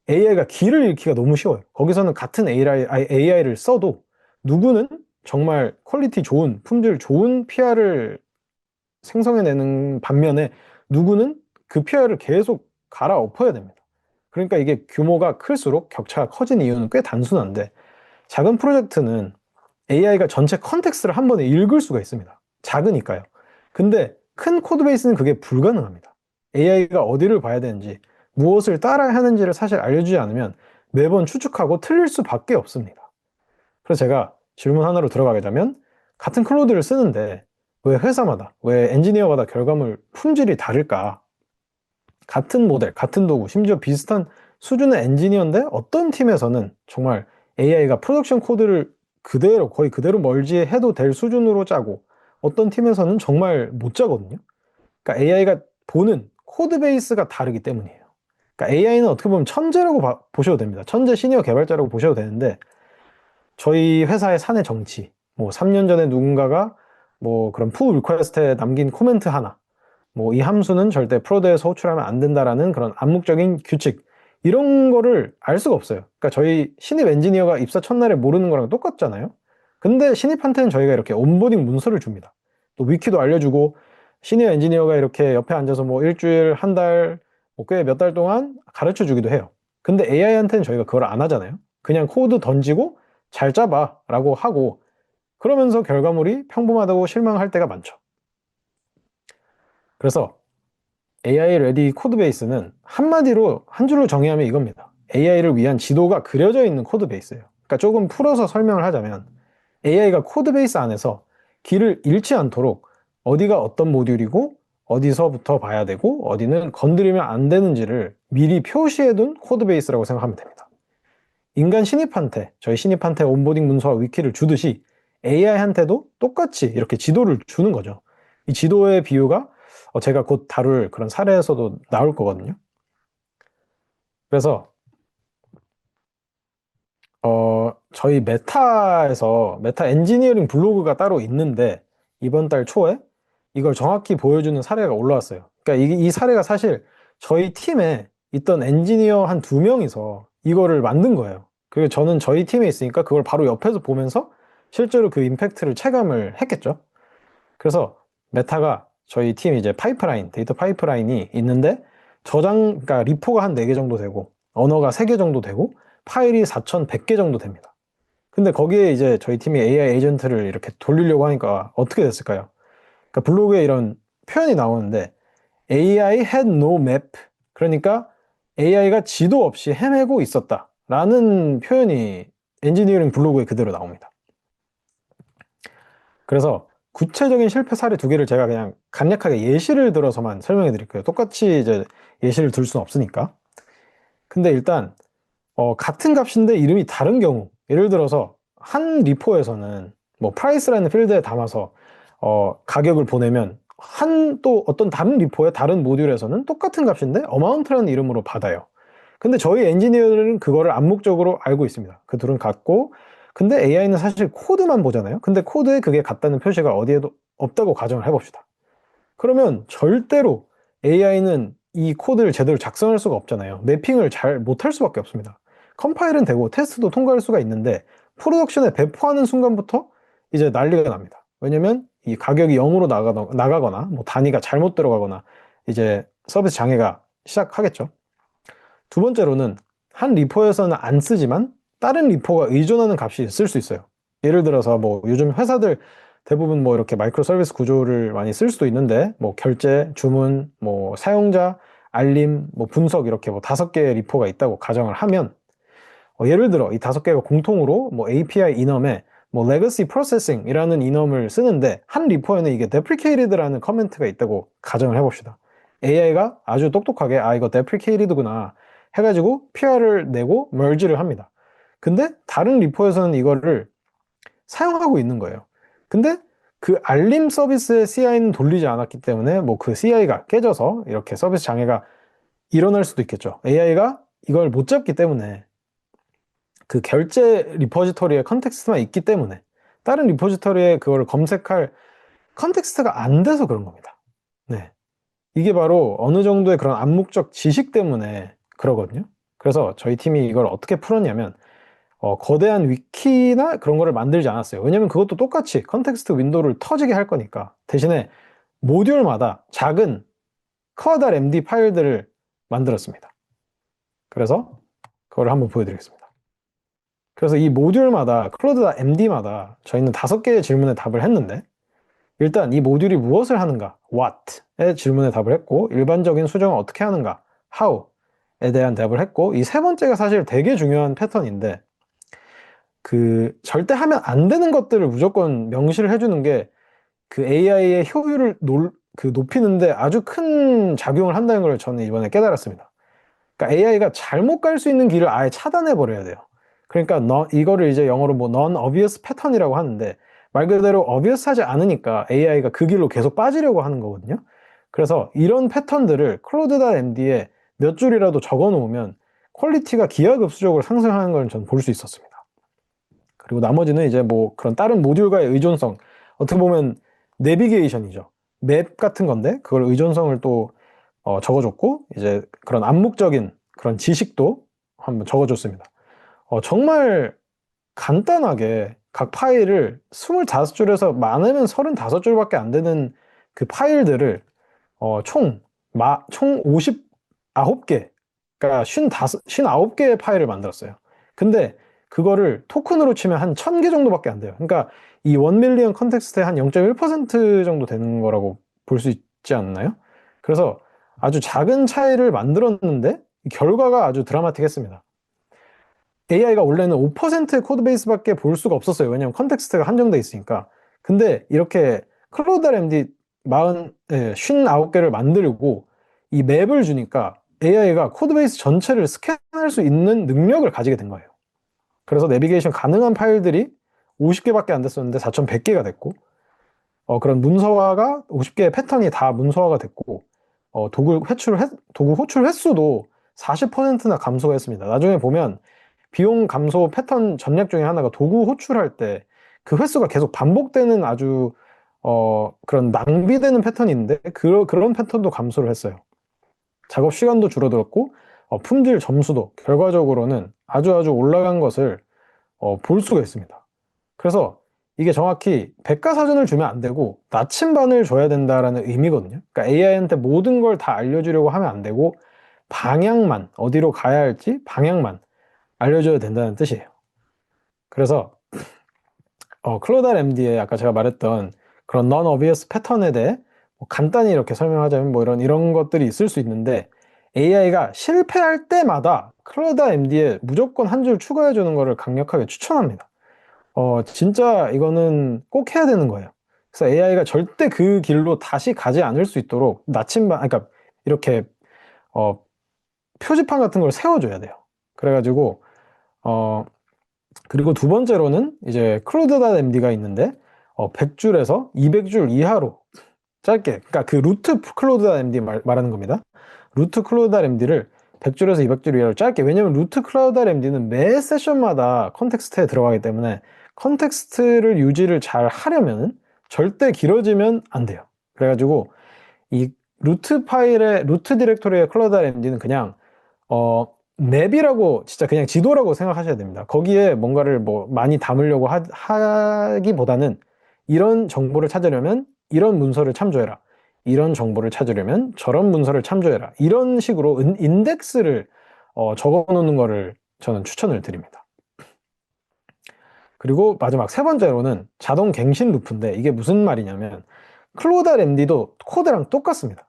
AI가 길을 잃기가 너무 쉬워요. 거기서는 같은 AI를 써도 누구는 정말 퀄리티 좋은, 품질 좋은 PR을 생성해내는 반면에 누구는 그 PR을 계속 갈아엎어야 됩니다. 그러니까 이게 규모가 클수록 격차가 커진 이유는 꽤 단순한데, 작은 프로젝트는 AI가 전체 컨텍스트를 한 번에 읽을 수가 있습니다. 작으니까요. 근데 큰 코드베이스는 그게 불가능합니다. AI가 어디를 봐야 되는지, 무엇을 따라야 하는지를 사실 알려주지 않으면 매번 추측하고 틀릴 수밖에 없습니다. 그래서 제가 질문 하나로 들어가게 되면, 같은 클로드를 쓰는데 왜 회사마다, 왜 엔지니어마다 결과물 품질이 다를까? 같은 모델, 같은 도구, 심지어 비슷한 수준의 엔지니어인데 어떤 팀에서는 정말 AI가 프로덕션 코드를 그대로, 거의 그대로 멀지해도 될 수준으로 짜고 어떤 팀에서는 정말 못 짜거든요. 그러니까 AI가 보는 코드 베이스가 다르기 때문이에요. 그러니까 AI는 어떻게 보면 천재라고 보셔도 됩니다. 천재 시니어 개발자라고 보셔도 되는데, 저희 회사의 사내 정치, 뭐 3년 전에 누군가가 뭐 그런 푸ll 리퀘스트에 남긴 코멘트 하나, 뭐 이 함수는 절대 프로드에서 호출하면 안 된다라는 그런 암묵적인 규칙, 이런 거를 알 수가 없어요. 그러니까 저희 신입 엔지니어가 입사 첫날에 모르는 거랑 똑같잖아요. 근데 신입한테는 저희가 이렇게 온보딩 문서를 줍니다. 또 위키도 알려주고 시니어 엔지니어가 이렇게 옆에 앉아서 뭐 일주일, 한 달, 뭐 꽤 몇 달 동안 가르쳐 주기도 해요. 근데 AI한테는 저희가 그걸 안 하잖아요. 그냥 코드 던지고 잘 짜봐 라고 하고 그러면서 결과물이 평범하다고 실망할 때가 많죠. 그래서 AI 레디 코드베이스는 한마디로 한 줄로 정의하면 이겁니다. AI를 위한 지도가 그려져 있는 코드베이스예요. 그러니까 조금 풀어서 설명을 하자면 AI가 코드베이스 안에서 길을 잃지 않도록 어디가 어떤 모듈이고 어디서부터 봐야 되고 어디는 건드리면 안 되는지를 미리 표시해둔 코드베이스라고 생각하면 됩니다. 인간 신입한테, 저희 신입한테 온보딩 문서와 위키를 주듯이 AI한테도 똑같이 이렇게 지도를 주는 거죠. 이 지도의 비유가 제가 곧 다룰 그런 사례에서도 나올 거거든요. 그래서 저희 메타에서 메타 엔지니어링 블로그가 따로 있는데 이번 달 초에 이걸 정확히 보여주는 사례가 올라왔어요. 그러니까 이 사례가 사실 저희 팀에 있던 엔지니어 한 2명이서 이거를 만든 거예요. 그리고 저는 저희 팀에 있으니까 그걸 바로 옆에서 보면서 실제로 그 임팩트를 체감을 했겠죠. 그래서 메타가 저희 팀 이제 파이프라인, 데이터 파이프라인이 있는데 그러니까 리포가 한 4개 정도 되고 언어가 3개 정도 되고 파일이 4,100개 정도 됩니다. 근데 거기에 이제 저희 팀이 AI 에이전트를 이렇게 돌리려고 하니까 어떻게 됐을까요? 그러니까 블로그에 이런 표현이 나오는데 AI had no map. 그러니까 AI가 지도 없이 헤매고 있었다. 라는 표현이 엔지니어링 블로그에 그대로 나옵니다. 그래서 구체적인 실패 사례 2개를 제가 그냥 간략하게 예시를 들어서만 설명해 드릴게요. 똑같이 이제 예시를 들 수는 없으니까. 근데 일단 같은 값인데 이름이 다른 경우, 예를 들어서 한 리포에서는 뭐 price라는 필드에 담아서 가격을 보내면 또 어떤 다른 리포의 다른 모듈에서는 똑같은 값인데 amount라는 이름으로 받아요. 근데 저희 엔지니어들은 그거를 암묵적으로 알고 있습니다. 그 둘은 같고, 근데 AI는 사실 코드만 보잖아요. 근데 코드에 그게 같다는 표시가 어디에도 없다고 가정을 해봅시다. 그러면 절대로 AI는 이 코드를 제대로 작성할 수가 없잖아요. 매핑을 잘 못할 수밖에 없습니다. 컴파일은 되고 테스트도 통과할 수가 있는데 프로덕션에 배포하는 순간부터 이제 난리가 납니다. 왜냐면 이 가격이 0으로 나가거나 뭐 단위가 잘못 들어가거나 이제 서비스 장애가 시작하겠죠. 두 번째로는 한 리포에서는 안 쓰지만 다른 리포가 의존하는 값이 있을 수 있어요. 예를 들어서 뭐 요즘 회사들 대부분 뭐 이렇게 마이크로 서비스 구조를 많이 쓸 수도 있는데 뭐 결제, 주문, 뭐 사용자, 알림, 뭐 분석 이렇게 뭐 5개의 리포가 있다고 가정을 하면 예를 들어 이 5개가 공통으로 뭐 API 이넘에 뭐 legacy processing이라는 이넘을 쓰는데 한 리포에는 이게 deprecated라는 커멘트가 있다고 가정을 해봅시다. AI가 아주 똑똑하게 이거 deprecated구나 해가지고 PR을 내고 merge를 합니다. 근데 다른 리포에서는 이거를 사용하고 있는 거예요. 근데 그 알림 서비스의 CI는 돌리지 않았기 때문에 뭐 그 CI가 깨져서 이렇게 서비스 장애가 일어날 수도 있겠죠. AI가 이걸 못 잡기 때문에 그 결제 리포지터리의 컨텍스트만 있기 때문에 다른 리포지터리에 그걸 검색할 컨텍스트가 안 돼서 그런 겁니다. 네. 이게 바로 어느 정도의 그런 암묵적 지식 때문에 그러거든요. 그래서 저희 팀이 이걸 어떻게 풀었냐면 거대한 위키나 그런 거를 만들지 않았어요. 왜냐면 그것도 똑같이 컨텍스트 윈도우를 터지게 할 거니까 대신에 모듈마다 작은 쿼달.md 파일들을 만들었습니다. 그래서 그걸 한번 보여드리겠습니다. 그래서 이 모듈마다 클로드.md마다 저희는 5개의 질문에 답을 했는데 일단 이 모듈이 무엇을 하는가, what의 질문에 답을 했고 일반적인 수정을 어떻게 하는가, how에 대한 답을 했고 이 세 번째가 사실 되게 중요한 패턴인데 그 절대 하면 안 되는 것들을 무조건 명시를 해주는 게 그 AI의 효율을 높이는데 아주 큰 작용을 한다는 걸 저는 이번에 깨달았습니다. 그러니까 AI가 잘못 갈 수 있는 길을 아예 차단해 버려야 돼요. 그러니까 이거를 이제 영어로 뭐 non-obvious 패턴이라고 하는데 말 그대로 obvious 하지 않으니까 AI가 그 길로 계속 빠지려고 하는 거거든요. 그래서 이런 패턴들을 클로드.md에 몇 줄이라도 적어 놓으면 퀄리티가 기하급수적으로 상승하는 걸 저는 볼 수 있었습니다. 그리고 나머지는 이제 뭐 그런 다른 모듈과의 의존성, 어떻게 보면 내비게이션이죠. 맵 같은 건데 그걸 의존성을 또 적어줬고 이제 그런 암묵적인 그런 지식도 한번 적어줬습니다. 정말 간단하게 각 파일을 25줄에서 많으면 35줄밖에 안 되는 그 파일들을 총 59개, 그러니까 59개의 파일을 만들었어요. 근데 그거를 토큰으로 치면 한 1000개 정도밖에 안 돼요. 그러니까 이 1밀리언 컨텍스트의 한 0.1% 정도 되는 거라고 볼 수 있지 않나요? 그래서 아주 작은 차이를 만들었는데 결과가 아주 드라마틱했습니다. AI가 원래는 5%의 코드베이스밖에 볼 수가 없었어요. 왜냐면 컨텍스트가 한정돼 있으니까. 근데 이렇게 클로드 RMD 59개를 만들고 이 맵을 주니까 AI가 코드베이스 전체를 스캔할 수 있는 능력을 가지게 된 거예요. 그래서 내비게이션 가능한 파일들이 50개밖에 안 됐었는데 4100개가 됐고, 그런 문서화가 50개의 패턴이 다 문서화가 됐고, 도구 호출 횟수도 40%나 감소가 했습니다. 나중에 보면 비용 감소 패턴 전략 중에 하나가 도구 호출할 때 그 횟수가 계속 반복되는 아주 그런 낭비되는 패턴이 있는데 그런 패턴도 감소를 했어요. 작업 시간도 줄어들었고 품질 점수도 결과적으로는 아주 올라간 것을 볼 수가 있습니다. 그래서 이게 정확히 백과사전을 주면 안 되고 나침반을 줘야 된다라는 의미거든요. 그러니까 AI한테 모든 걸 다 알려주려고 하면 안 되고 방향만, 어디로 가야 할지 방향만 알려줘야 된다는 뜻이에요. 그래서 클로드 RMD에 아까 제가 말했던 그런 non-obvious 패턴에 대해 뭐 간단히 이렇게 설명하자면 뭐 이런 것들이 있을 수 있는데 AI가 실패할 때마다 클로드 RMD에 무조건 한 줄 추가해 주는 거를 강력하게 추천합니다. 진짜 이거는 꼭 해야 되는 거예요. 그래서 AI가 절대 그 길로 다시 가지 않을 수 있도록 그러니까 이렇게 표지판 같은 걸 세워줘야 돼요. 그래가지고 그리고 두 번째로는 이제 클로드.md가 있는데 100줄에서 200줄 이하로 짧게, 그러니까 그 루트 클로드.md 말하는 겁니다. 루트 클로드.md를 100줄에서 200줄 이하로 짧게, 왜냐면 루트 클로드.md는 매 세션마다 컨텍스트에 들어가기 때문에 컨텍스트를 유지를 잘 하려면 절대 길어지면 안 돼요. 그래가지고 이 루트 디렉토리의 클로드.md는 그냥 맵이라고, 진짜 그냥 지도라고 생각하셔야 됩니다. 거기에 뭔가를 뭐 많이 담으려고 하기보다는 이런 정보를 찾으려면 이런 문서를 참조해라. 이런 정보를 찾으려면 저런 문서를 참조해라. 이런 식으로 인덱스를 적어 놓는 거를 저는 추천을 드립니다. 그리고 마지막 세 번째로는 자동 갱신 루프인데 이게 무슨 말이냐면 클로드 RMD도 코드랑 똑같습니다.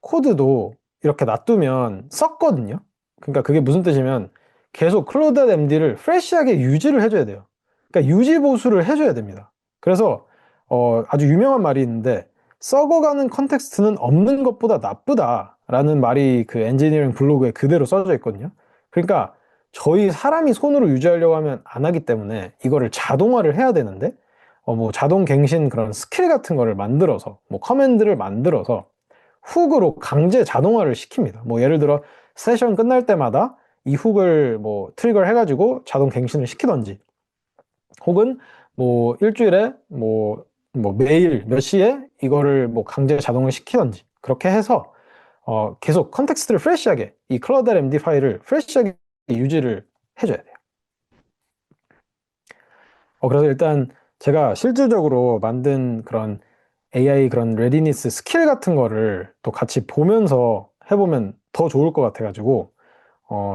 코드도 이렇게 놔두면 썩거든요. 그러니까 그게 무슨 뜻이면 계속 클로드 MD를 프레시하게 유지를 해줘야 돼요. 그러니까 유지 보수를 해줘야 됩니다. 그래서 아주 유명한 말이 있는데 썩어가는 컨텍스트는 없는 것보다 나쁘다라는 말이 그 엔지니어링 블로그에 그대로 써져 있거든요. 그러니까 저희 사람이 손으로 유지하려고 하면 안 하기 때문에 이거를 자동화를 해야 되는데 뭐 자동 갱신 그런 스킬 같은 거를 만들어서 뭐 커맨드를 만들어서 훅으로 강제 자동화를 시킵니다. 뭐 예를 들어 세션 끝날 때마다 이 훅을 뭐 트리거 해가지고 자동 갱신을 시키던지, 혹은 뭐 일주일에 뭐 매일 몇 시에 이거를 뭐 강제 자동을 시키던지, 그렇게 해서 계속 컨텍스트를 프레시하게, 이 클로드 MD 파일을 프레시하게 유지를 해줘야 돼요. 그래서 일단 제가 실질적으로 만든 그런 AI 그런 레디니스 스킬 같은 거를 또 같이 보면서 해보면 더 좋을 것 같아가지고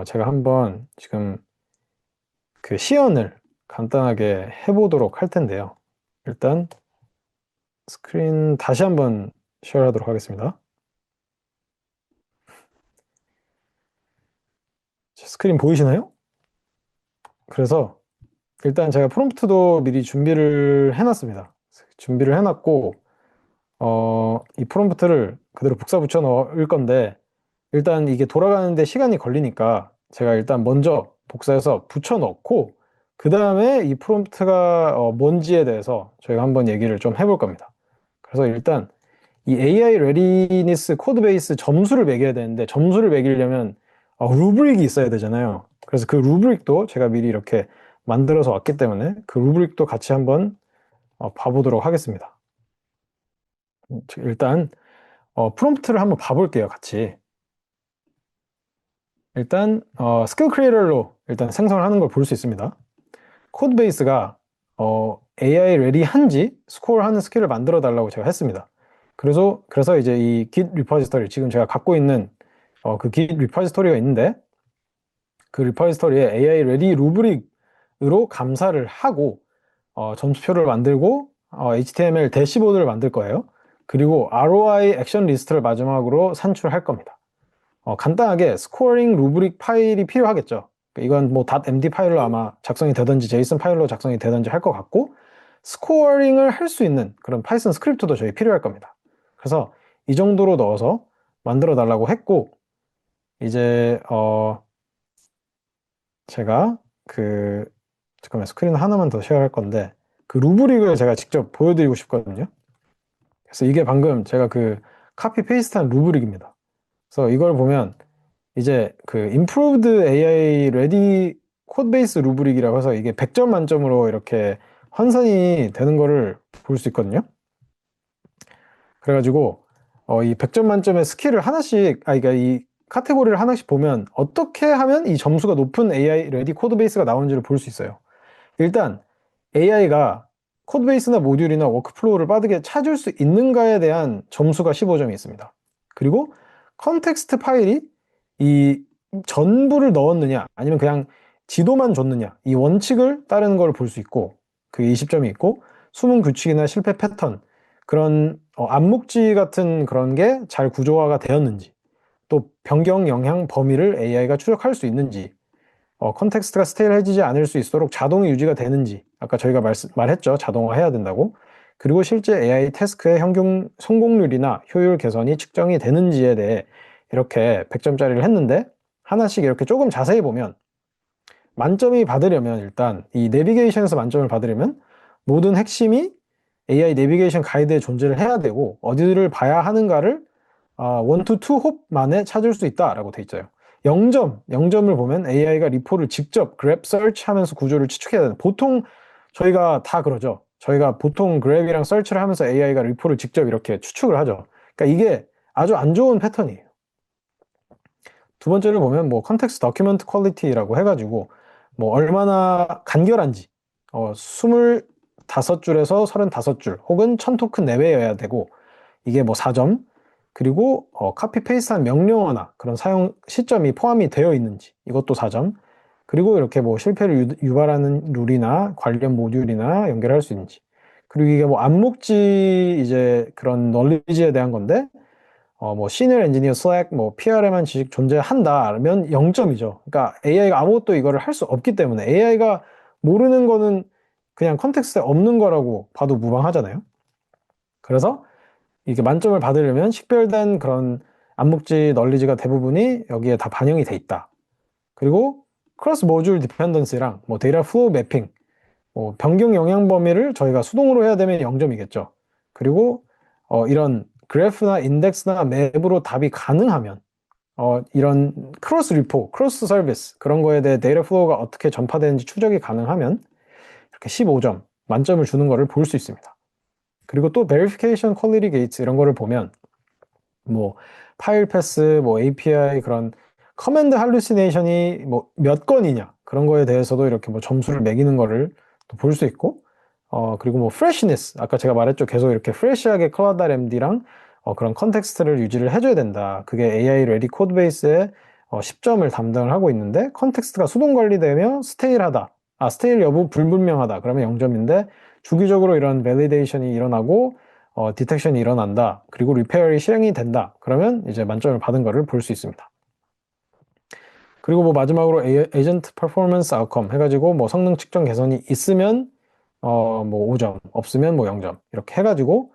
제가 한번 지금 그 시연을 간단하게 해보도록 할 텐데요. 일단 스크린 다시 한번 쉐어하도록 하겠습니다. 스크린 보이시나요? 그래서 일단 제가 프롬프트도 미리 준비를 해놨습니다. 준비를 해놨고 이 프롬프트를 그대로 복사 붙여 넣을 건데, 일단 이게 돌아가는데 시간이 걸리니까 제가 일단 먼저 복사해서 붙여 넣고 그 다음에 이 프롬프트가 뭔지에 대해서 저희가 한번 얘기를 좀 해볼 겁니다. 그래서 일단 이 AI 레디니스 코드베이스 점수를 매겨야 되는데, 점수를 매기려면 루브릭이 있어야 되잖아요. 그래서 그 루브릭도 제가 미리 이렇게 만들어서 왔기 때문에 그 루브릭도 같이 한번 봐보도록 하겠습니다. 일단 프롬프트를 한번 봐볼게요, 같이. 일단 스킬 크리에이터로 일단 생성을 하는 걸 볼 수 있습니다. 코드베이스가 AI 레디한지 스코어하는 스킬을 만들어 달라고 제가 했습니다. 그래서 이제 이 Git 리포지터리, 지금 제가 갖고 있는 그 Git 리포지터리가 있는데, 그 리포지터리에 AI 레디 루브릭으로 감사를 하고 점수표를 만들고 HTML 대시보드를 만들 거예요. 그리고 ROI 액션 리스트를 마지막으로 산출할 겁니다. 간단하게 스코어링 루브릭 파일이 필요하겠죠. 이건 뭐 .md 파일로 아마 작성이 되든지 제이슨 파일로 작성이 되든지 할 것 같고, 스코어링을 할 수 있는 그런 파이썬 스크립트도 저희 필요할 겁니다. 그래서 이 정도로 넣어서 만들어 달라고 했고, 이제 제가 잠깐만, 스크린 하나만 더 쉐어할 건데, 그 루브릭을 제가 직접 보여드리고 싶거든요. 그래서 이게 방금 제가 카피 페이스트한 루브릭입니다. 그래서 이걸 보면 이제 Improved AI Ready 코드베이스 루브릭이라고 해서 이게 100점 만점으로 이렇게 환산이 되는 거를 볼 수 있거든요. 그래가지고 이 100점 만점의 스킬을 하나씩, 그러니까 이 카테고리를 하나씩 보면 어떻게 하면 이 점수가 높은 AI 레디 코드베이스가 나오는지를 볼 수 있어요. 일단 AI가 코드베이스나 모듈이나 워크플로우를 빠르게 찾을 수 있는가에 대한 점수가 15점이 있습니다. 그리고 컨텍스트 파일이 이 전부를 넣었느냐 아니면 그냥 지도만 줬느냐, 이 원칙을 따르는 걸 볼 수 있고 그게 20점이 있고, 숨은 규칙이나 실패 패턴, 그런 암묵지 같은 그런 게 잘 구조화가 되었는지, 또 변경 영향 범위를 AI가 추적할 수 있는지, 컨텍스트가 스테일해지지 않을 수 있도록 자동이 유지가 되는지, 아까 저희가 말했죠, 자동화해야 된다고. 그리고 실제 AI 태스크의 성공률이나 효율 개선이 측정이 되는지에 대해 이렇게 100점짜리를 했는데, 하나씩 이렇게 조금 자세히 보면, 만점이 받으려면 일단 이 내비게이션에서 만점을 받으려면 모든 핵심이 AI 내비게이션 가이드에 존재를 해야 되고, 어디를 봐야 하는가를 1 to 2 홉 만에 찾을 수 있다라고 돼 있어요. 0점을 보면 AI가 리포를 직접 grab search 하면서 구조를 추측해야 되는, 보통 저희가 다 그러죠. 저희가 보통 grab이랑 search를 하면서 AI가 리포를 직접 이렇게 추측을 하죠. 그러니까 이게 아주 안 좋은 패턴이에요. 두 번째를 보면 뭐 컨텍스트 더큐먼트 퀄리티라고 해가지고 뭐 얼마나 간결한지, 25줄에서 35줄 혹은 1000토큰 내외여야 되고, 이게 뭐 4점, 그리고 카피 페이스트한 명령어나 그런 사용 시점이 포함이 되어 있는지, 이것도 4점, 그리고 이렇게 뭐 실패를 유발하는 룰이나 관련 모듈이나 연결할 수 있는지, 그리고 이게 뭐 암묵지 이제 그런 널리지에 대한 건데, 뭐 시니어 엔지니어 슬랙 뭐 PR에만 지식 존재한다면 0점이죠. 그러니까 AI가 아무것도 이거를 할 수 없기 때문에, AI가 모르는 거는 그냥 컨텍스트에 없는 거라고 봐도 무방하잖아요. 그래서 이게 만점을 받으려면 식별된 그런 암묵지 널리지가 대부분이 여기에 다 반영이 돼 있다. 그리고 크로스 모듈 디펜던시랑 뭐 데이터 플로우 매핑, 뭐 변경 영향 범위를 저희가 수동으로 해야 되면 0점이겠죠. 그리고 이런 그래프나 인덱스나 맵으로 답이 가능하면, 이런 크로스 리포, 크로스 서비스, 그런 거에 대해 데이터 플로우가 어떻게 전파되는지 추적이 가능하면 이렇게 15점 만점을 주는 거를 볼 수 있습니다. 그리고 또 베리피케이션 퀄리티 게이츠 이런 거를 보면 뭐 파일 패스, 뭐 API, 그런 커맨드 할루시네이션이 뭐 몇 건이냐, 그런 거에 대해서도 이렇게 뭐 점수를 매기는 거를 또 볼 수 있고, 그리고 뭐 프레시니스, 아까 제가 말했죠, 계속 이렇게 프레시하게 클라우드 MD랑 그런 컨텍스트를 유지를 해줘야 된다. 그게 AI 레디 코드베이스에 10점을 담당을 하고 있는데, 컨텍스트가 수동 관리되며 스테일하다, 스테일 여부 불분명하다, 그러면 0점인데, 주기적으로 이런 밸리데이션이 일어나고 디텍션이 일어난다, 그리고 리페어이 실행이 된다, 그러면 이제 만점을 받은 거를 볼 수 있습니다. 그리고 뭐 마지막으로 에이전트 퍼포먼스 아웃컴 해가지고 뭐 성능 측정 개선이 있으면 뭐 5점, 없으면 뭐 0점, 이렇게 해가지고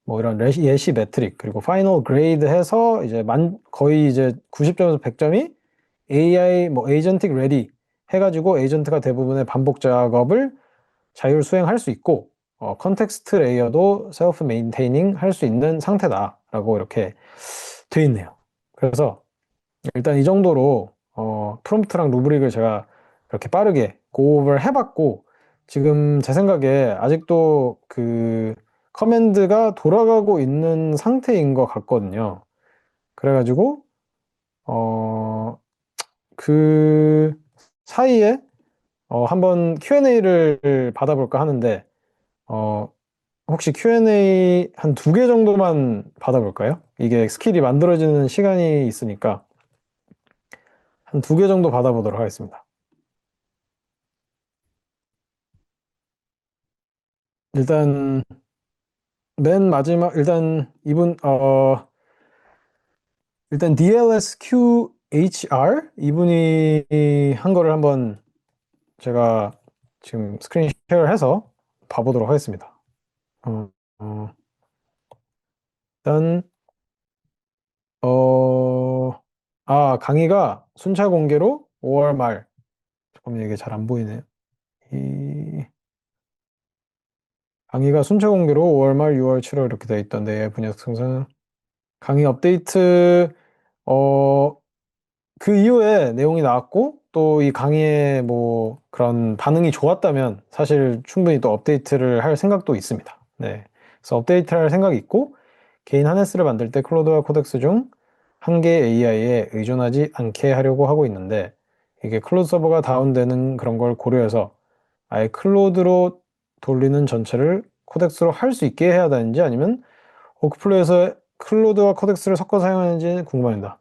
뭐 이런 예시 매트릭, 그리고 파이널 그레이드 해서 이제 거의 이제 90점에서 100점이 AI 뭐 에이전틱 레디 해가지고 에이전트가 대부분의 반복 작업을 자율 수행할 수 있고, 컨텍스트 레이어도 셀프 메인테이닝 할 수 있는 상태다라고 이렇게 돼 있네요. 그래서 일단 이 정도로 프롬프트랑 루브릭을 제가 이렇게 빠르게 고오버를 해봤고, 지금 제 생각에 아직도 커맨드가 돌아가고 있는 상태인 것 같거든요. 그래가지고 그 사이에 한번 Q&A를 받아볼까 하는데, 어, 혹시 Q&A 한 두 개 정도만 받아볼까요? 이게 스킬이 만들어지는 시간이 있으니까 한 두 개 정도 받아보도록 하겠습니다. 일단 맨 마지막 일단 일단 DLSQHR 이분이 한 거를 한번 제가 지금 스크린 쉐어를 해서 봐보도록 하겠습니다. 어, 어, 일단 강의가 순차 공개로 5월 말. 잠깐만 이게 잘 안 보이네요. 이 강의가 순차 공개로 5월 말, 6월, 7월 이렇게 돼 있던데 분야 특성상 강의 업데이트 어, 그 이후에 내용이 나왔고 또 이 강의에 뭐 그런 반응이 좋았다면 사실 충분히 또 업데이트를 할 생각도 있습니다. 네. 그래서 업데이트를 할 생각이 있고 개인 하네스를 만들 때 클로드와 코덱스 중 한 개의 AI에 의존하지 않게 하려고 하고 있는데 이게 클로드 서버가 다운되는 그런 걸 고려해서 아예 클로드로 돌리는 전체를 코덱스로 할 수 있게 해야 되는지 아니면 워크플레이에서 클로드와 코덱스를 섞어 사용하는지 궁금합니다.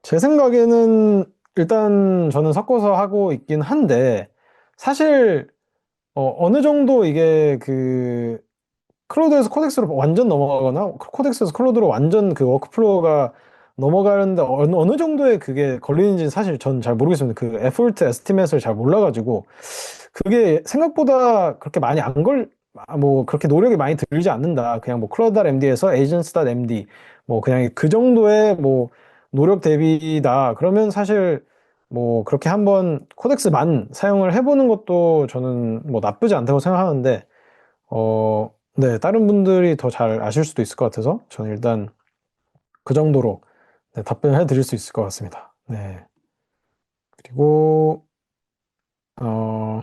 제 생각에는 일단 저는 섞어서 하고 있긴 한데 사실 어느 정도 이게 그 클로드에서 코덱스로 완전 넘어가거나 코덱스에서 클로드로 완전 그 워크플로우가 넘어가는데 어느 정도의 그게 걸리는지 사실 전 잘 모르겠습니다. 그 에포트 에스티메이트를 잘 몰라가지고 그게 생각보다 그렇게 많이 뭐 그렇게 노력이 많이 들지 않는다. 그냥 뭐 클로드.md에서 agents.md 뭐 그냥 그 정도의 뭐 노력 대비다. 그러면 사실 뭐 그렇게 한번 코덱스만 사용을 해보는 것도 저는 뭐 나쁘지 않다고 생각하는데 네, 다른 분들이 더 잘 아실 수도 있을 것 같아서 저는 일단 그 정도로 네, 답변을 해드릴 수 있을 것 같습니다. 네. 그리고 어,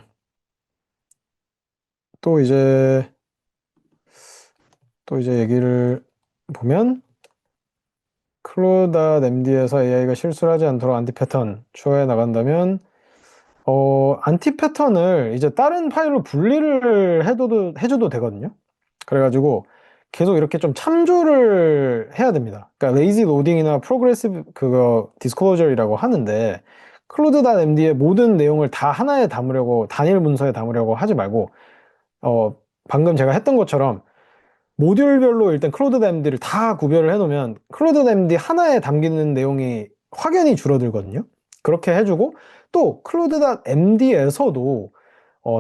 또 이제 얘기를 보면 클로드.md에서 AI가 실수를 하지 않도록 안티 패턴 추가해 나간다면 안티 패턴을 이제 다른 파일로 분리를 해줘도 되거든요. 그래가지고 계속 이렇게 좀 참조를 해야 됩니다. 그러니까 레이지 로딩이나 프로그레시브 그거 디스클로저이라고 하는데 클로드.md의 모든 내용을 다 하나에 담으려고 단일 문서에 담으려고 하지 말고 방금 제가 했던 것처럼 모듈별로 일단 클로드.md를 다 구별을 해놓으면 클로드.md 하나에 담기는 내용이 확연히 줄어들거든요. 그렇게 해주고 또 클로드.md에서도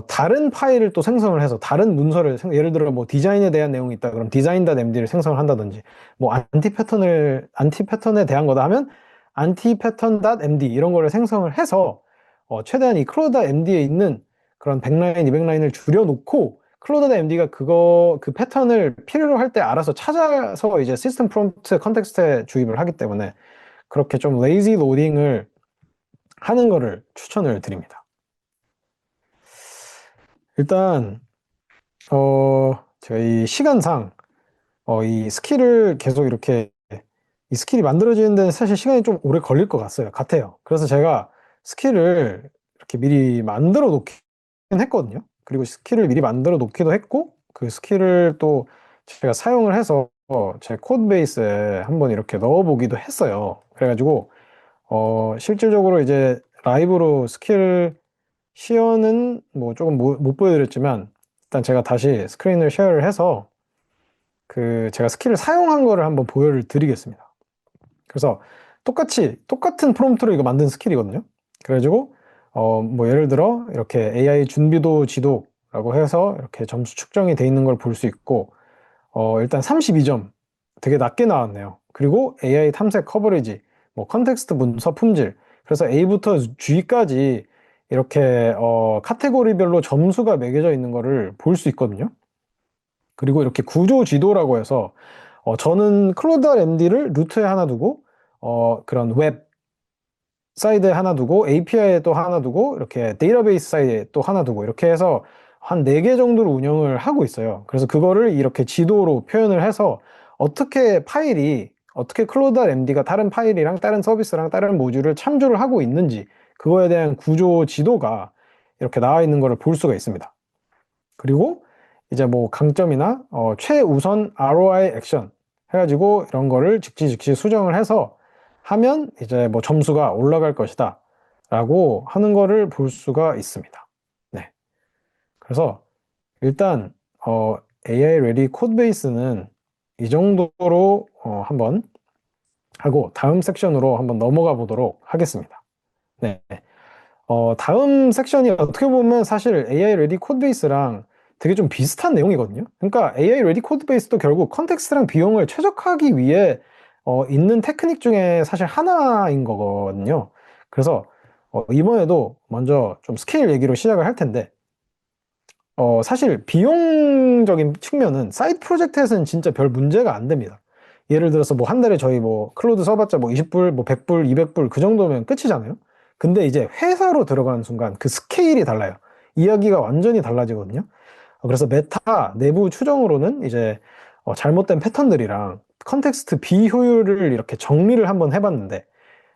다른 파일을 또 생성을 해서 다른 문서를 예를 들어 뭐 디자인에 대한 내용이 있다 그럼 디자인.md를 생성을 한다든지 뭐 안티 패턴에 대한 거다 하면 안티 패턴.md 이런 거를 생성을 해서 최대한 이 클로드.md에 있는 그런 100라인, 200라인을 줄여놓고 클로드.md가 그 패턴을 필요로 할 때 알아서 찾아서 이제 시스템 프롬프트 컨텍스트에 주입을 하기 때문에 그렇게 좀 레이지 로딩을 하는 거를 추천을 드립니다. 일단 제가 이 시간상 이 스킬을 계속 이렇게 이 스킬이 만들어지는 데는 사실 시간이 좀 오래 걸릴 것 같아요. 그래서 제가 스킬을 이렇게 미리 만들어 놓긴 했거든요. 그리고 스킬을 미리 만들어 놓기도 했고 그 스킬을 또 제가 사용을 해서 제 코드 베이스에 한번 이렇게 넣어 보기도 했어요. 그래가지고 실질적으로 이제 라이브로 스킬 시연은 뭐 조금 못 보여드렸지만 일단 제가 다시 스크린을 쉐어를 해서 그 제가 스킬을 사용한 거를 한번 보여드리겠습니다. 그래서 똑같은 프롬프트로 이거 만든 스킬이거든요. 그래가지고 뭐 예를 들어 이렇게 AI 준비도 지도라고 해서 이렇게 점수 측정이 돼 있는 걸 볼 수 있고 일단 32점 되게 낮게 나왔네요. 그리고 AI 탐색 커버리지, 뭐 컨텍스트 문서 품질, 그래서 A부터 G까지 이렇게 카테고리별로 점수가 매겨져 있는 거를 볼 수 있거든요. 그리고 이렇게 구조 지도라고 해서 저는 클로드.md를 루트에 하나 두고 그런 웹 사이드에 하나 두고 API에 또 하나 두고 이렇게 데이터베이스 사이드에 또 하나 두고 이렇게 해서 한 4개 정도로 운영을 하고 있어요. 그래서 그거를 이렇게 지도로 표현을 해서 어떻게 클로드.md가 다른 파일이랑 다른 서비스랑 다른 모듈을 참조를 하고 있는지 그거에 대한 구조 지도가 이렇게 나와 있는 거를 볼 수가 있습니다. 그리고 이제 뭐 강점이나 최우선 ROI 액션 해가지고 이런 거를 즉시 수정을 해서 하면 이제 뭐 점수가 올라갈 것이다 라고 하는 거를 볼 수가 있습니다. 네. 그래서 일단 AI 레디 코드베이스는 이 정도로 한번 하고 다음 섹션으로 한번 넘어가 보도록 하겠습니다. 네. 다음 섹션이 어떻게 보면 사실 AI 레디 코드베이스랑 되게 좀 비슷한 내용이거든요. 그러니까 AI 레디 코드베이스도 결국 컨텍스트랑 비용을 최적화하기 위해 있는 테크닉 중에 사실 하나인 거거든요. 그래서 이번에도 먼저 좀 스케일 얘기로 시작을 할 텐데 사실 비용적인 측면은 사이드 프로젝트에서는 진짜 별 문제가 안 됩니다. 예를 들어서 뭐 한 달에 저희 뭐 클로드 써봤자 뭐 20불, 뭐 100불, 200불 그 정도면 끝이잖아요. 근데 이제 회사로 들어가는 순간 그 스케일이 달라요. 이야기가 완전히 달라지거든요. 그래서 메타 내부 추정으로는 이제 잘못된 패턴들이랑 컨텍스트 비효율을 이렇게 정리를 한번 해봤는데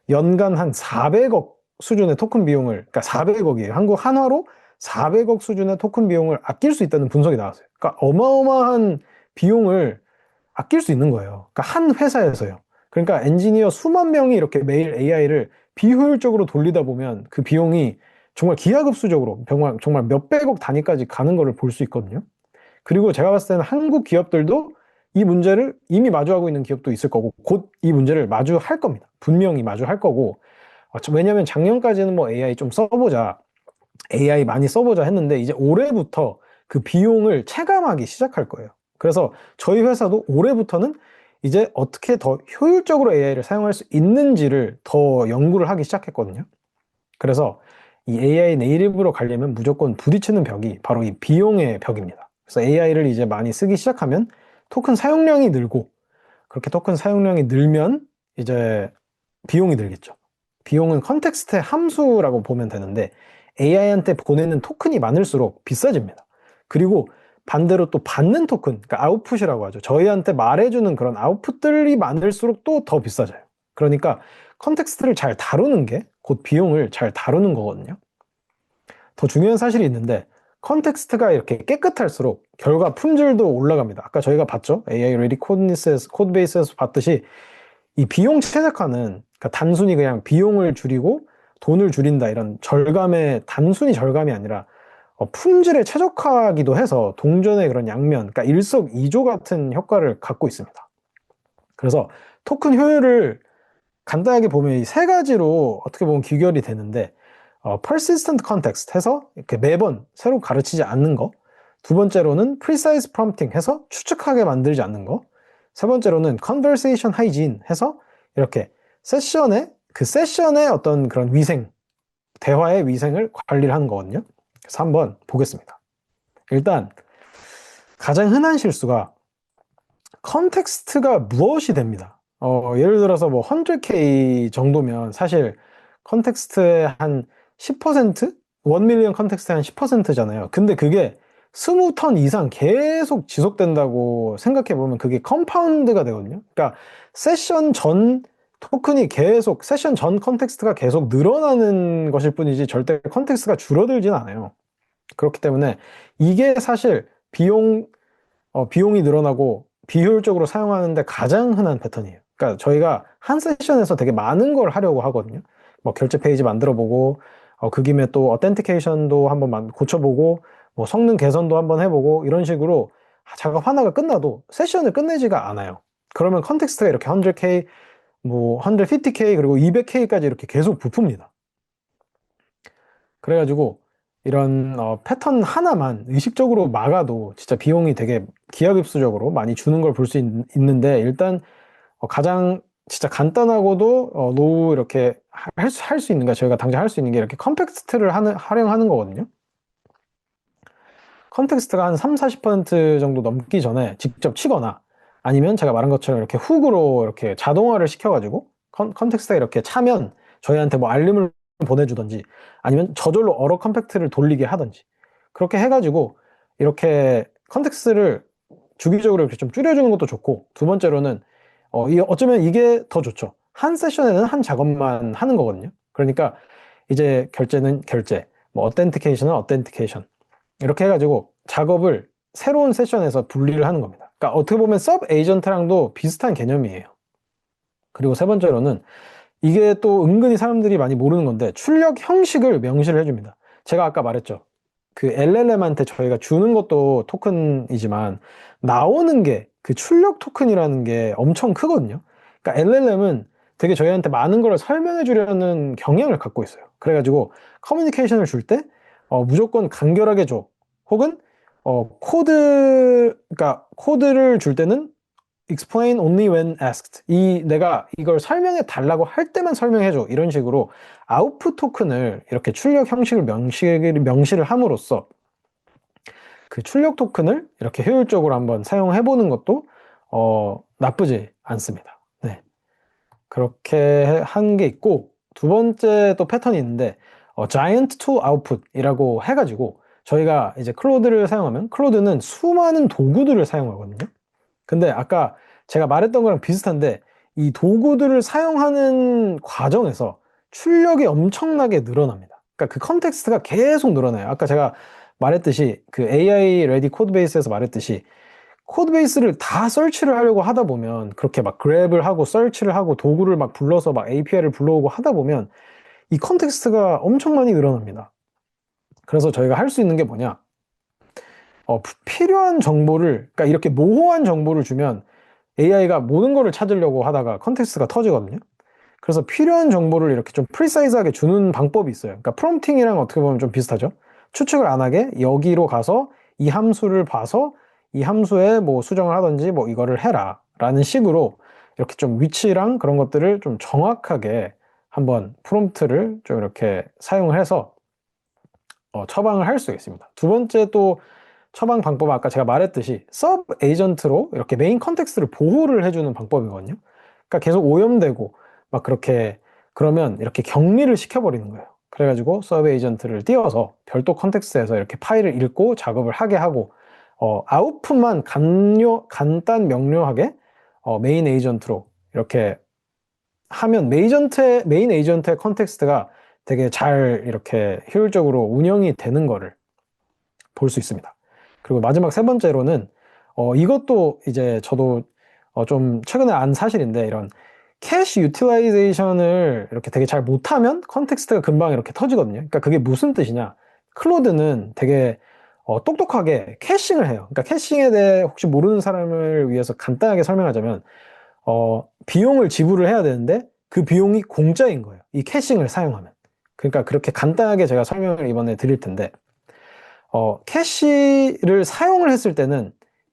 연간 한 400억 수준의 토큰 비용을, 그러니까 400억이에요. 한국 한화로 400억 수준의 토큰 비용을 아낄 수 있다는 분석이 나왔어요. 그러니까 어마어마한 비용을 아낄 수 있는 거예요. 그러니까 한 회사에서요. 그러니까 엔지니어 수만 명이 이렇게 매일 AI를 비효율적으로 돌리다 보면 그 비용이 정말 기하급수적으로 정말 몇백억 단위까지 가는 거를 볼 수 있거든요. 그리고 제가 봤을 때는 한국 기업들도 이 문제를 이미 마주하고 있는 기업도 있을 거고 곧 이 문제를 마주할 겁니다. 분명히 마주할 거고 왜냐면 작년까지는 뭐 AI 좀 써보자, AI 많이 써보자 했는데 이제 올해부터 그 비용을 체감하기 시작할 거예요. 그래서 저희 회사도 올해부터는 이제 어떻게 더 효율적으로 AI를 사용할 수 있는지를 더 연구를 하기 시작했거든요. 그래서 이 AI 네이티브로 가려면 무조건 부딪히는 벽이 바로 이 비용의 벽입니다. 그래서 AI를 이제 많이 쓰기 시작하면 토큰 사용량이 늘고 그렇게 토큰 사용량이 늘면 이제 비용이 늘겠죠. 비용은 컨텍스트의 함수라고 보면 되는데 AI한테 보내는 토큰이 많을수록 비싸집니다. 그리고 반대로 또 받는 토큰, 그러니까 아웃풋이라고 하죠. 저희한테 말해주는 그런 아웃풋들이 많을수록 또 더 비싸져요. 그러니까 컨텍스트를 잘 다루는 게 곧 비용을 잘 다루는 거거든요. 더 중요한 사실이 있는데 컨텍스트가 이렇게 깨끗할수록 결과 품질도 올라갑니다. 아까 저희가 봤죠? AI Ready 코드베이스에서 봤듯이 이 비용 최적화는 그러니까 단순히 그냥 비용을 줄이고 돈을 줄인다 이런 단순히 절감이 아니라 품질에 최적화하기도 해서 동전의 그런 양면, 그러니까 일석이조 같은 효과를 갖고 있습니다. 그래서 토큰 효율을 간단하게 보면 이 세 가지로 어떻게 보면 귀결이 되는데 persistent context 해서 이렇게 매번 새로 가르치지 않는 거, 두 번째로는 precise prompting 해서 추측하게 만들지 않는 거, 세 번째로는 conversation hygiene 해서 이렇게 세션의 어떤 그런 위생, 대화의 위생을 관리를 하는 거거든요. 그래서 한번 보겠습니다. 일단 가장 흔한 실수가 컨텍스트가 무엇이 됩니다. 예를 들어서 뭐 100K 정도면 사실 컨텍스트의 한 10%? 1밀리언 컨텍스트의 한 10%잖아요. 근데 그게 20턴 이상 계속 지속된다고 생각해보면 그게 컴파운드가 되거든요. 그러니까 세션 전 세션 전 컨텍스트가 계속 늘어나는 것일 뿐이지 절대 컨텍스트가 줄어들진 않아요. 그렇기 때문에 이게 사실 비용이 늘어나고 비효율적으로 사용하는데 가장 흔한 패턴이에요. 그러니까 저희가 한 세션에서 되게 많은 걸 하려고 하거든요. 뭐 결제 페이지 만들어 보고 그 김에 또 어텐티케이션도 한번 고쳐보고 뭐 성능 개선도 한번 해보고 이런 식으로 작업 하나가 끝나도 세션을 끝내지가 않아요. 그러면 컨텍스트가 이렇게 100K, 뭐 150K 그리고 200K까지 이렇게 계속 부풉니다. 그래가지고 이런 패턴 하나만 의식적으로 막아도 진짜 비용이 되게 기하급수적으로 많이 주는 걸 볼 수 있는데 일단 가장 진짜 간단하고도 노후 이렇게 할 수 있는 거 저희가 당장 할 수 있는 게 이렇게 컨텍스트를 활용하는 거거든요. 컨텍스트가 한 3, 40% 정도 넘기 전에 직접 치거나 아니면 제가 말한 것처럼 이렇게 훅으로 이렇게 자동화를 시켜가지고 컨텍스트가 이렇게 차면 저희한테 뭐 알림을 보내주던지 아니면 저절로 어로 컴팩트를 돌리게 하던지 그렇게 해가지고 이렇게 컨텍스트를 주기적으로 이렇게 좀 줄여주는 것도 좋고 두 번째로는 어쩌면 이게 더 좋죠. 한 세션에는 한 작업만 하는 거거든요. 그러니까 이제 결제는 결제, 뭐 어텐티케이션은 어텐티케이션 이렇게 해가지고 작업을 새로운 세션에서 분리를 하는 겁니다. 그러니까 어떻게 보면 서브 에이전트랑도 비슷한 개념이에요. 그리고 세 번째로는 이게 또 은근히 사람들이 많이 모르는 건데 출력 형식을 명시를 해줍니다. 제가 아까 말했죠. 그 LLM한테 저희가 주는 것도 토큰이지만 나오는 게 그 출력 토큰이라는 게 엄청 크거든요. 그러니까 LLM은 되게 저희한테 많은 걸 설명해 주려는 경향을 갖고 있어요. 그래가지고 커뮤니케이션을 줄 때 무조건 간결하게 줘. 혹은 그러니까 코드를 줄 때는 explain only when asked. 내가 이걸 설명해 달라고 할 때만 설명해 줘. 이런 식으로 아웃풋 토큰을 이렇게 출력 형식을 명시를 함으로써 그 출력 토큰을 이렇게 효율적으로 한번 사용해 보는 것도 나쁘지 않습니다. 네. 그렇게 한 게 있고, 두 번째 또 패턴이 있는데 giant to output이라고 해가지고 저희가 이제 클로드를 사용하면 클로드는 수많은 도구들을 사용하거든요. 근데 아까 제가 말했던 거랑 비슷한데 이 도구들을 사용하는 과정에서 출력이 엄청나게 늘어납니다. 그러니까 그 컨텍스트가 계속 늘어나요. 아까 제가 말했듯이 그 AI 레디 코드베이스에서 말했듯이 코드베이스를 다 설치를 하려고 하다 보면 그렇게 막 그랩을 하고 설치를 하고 도구를 막 불러서 막 API를 불러오고 하다 보면 이 컨텍스트가 엄청 많이 늘어납니다. 그래서 저희가 할 수 있는 게 뭐냐? 필요한 정보를, 그러니까 이렇게 모호한 정보를 주면 AI가 모든 거를 찾으려고 하다가 컨텍스트가 터지거든요. 그래서 필요한 정보를 이렇게 좀 프리사이즈하게 주는 방법이 있어요. 그러니까 프롬프팅이랑 어떻게 보면 좀 비슷하죠. 추측을 안 하게 여기로 가서 이 함수를 봐서 이 함수에 뭐 수정을 하든지 뭐 이거를 해라 라는 식으로 이렇게 좀 위치랑 그런 것들을 좀 정확하게 한번 프롬프트를 좀 이렇게 사용을 해서 처방을 할 수 있습니다. 두 번째 또 처방 방법은 아까 제가 말했듯이 서브 에이전트로 이렇게 메인 컨텍스트를 보호를 해주는 방법이거든요. 그러니까 계속 오염되고 막 그렇게 그러면 이렇게 격리를 시켜버리는 거예요. 그래가지고 서브 에이전트를 띄워서 별도 컨텍스트에서 이렇게 파일을 읽고 작업을 하게 하고 아웃풋만 간단 명료하게 메인 에이전트로 이렇게 하면 메인 에이전트의 컨텍스트가 되게 잘 이렇게 효율적으로 운영이 되는 거를 볼 수 있습니다. 그리고 마지막 세 번째로는 이것도 이제 저도 좀 최근에 안 사실인데 이런 캐시 유틸라이제이션을 이렇게 되게 잘 못하면 컨텍스트가 금방 이렇게 터지거든요. 그러니까 그게 무슨 뜻이냐? 클로드는 되게 똑똑하게 캐싱을 해요. 그러니까 캐싱에 대해 혹시 모르는 사람을 위해서 간단하게 설명하자면 비용을 지불을 해야 되는데 그 비용이 공짜인 거예요. 이 캐싱을 사용하면. 그러니까 그렇게 간단하게 제가 설명을 이번에 드릴 텐데 캐시를 사용을 했을 때는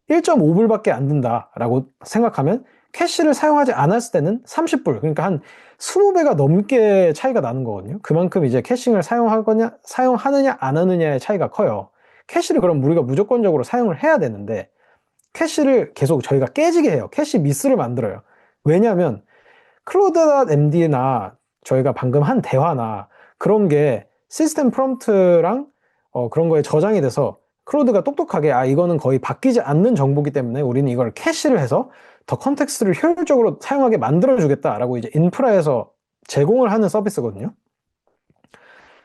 1.5불밖에 안 든다라고 생각하면 캐시를 사용하지 않았을 때는 30불, 그러니까 한 20배가 넘게 차이가 나는 거거든요. 그만큼 이제 캐싱을 사용하느냐 안 하느냐의 차이가 커요. 캐시를 그럼 우리가 무조건적으로 사용을 해야 되는데 캐시를 계속 저희가 깨지게 해요. 캐시 미스를 만들어요. 왜냐하면 클로드.md나 저희가 방금 한 대화나 그런 게 시스템 프롬프트랑 그런 거에 저장이 돼서 클로드가 똑똑하게 이거는 거의 바뀌지 않는 정보기 때문에 우리는 이걸 캐시를 해서 더 컨텍스트를 효율적으로 사용하게 만들어 주겠다라고 이제 인프라에서 제공을 하는 서비스거든요.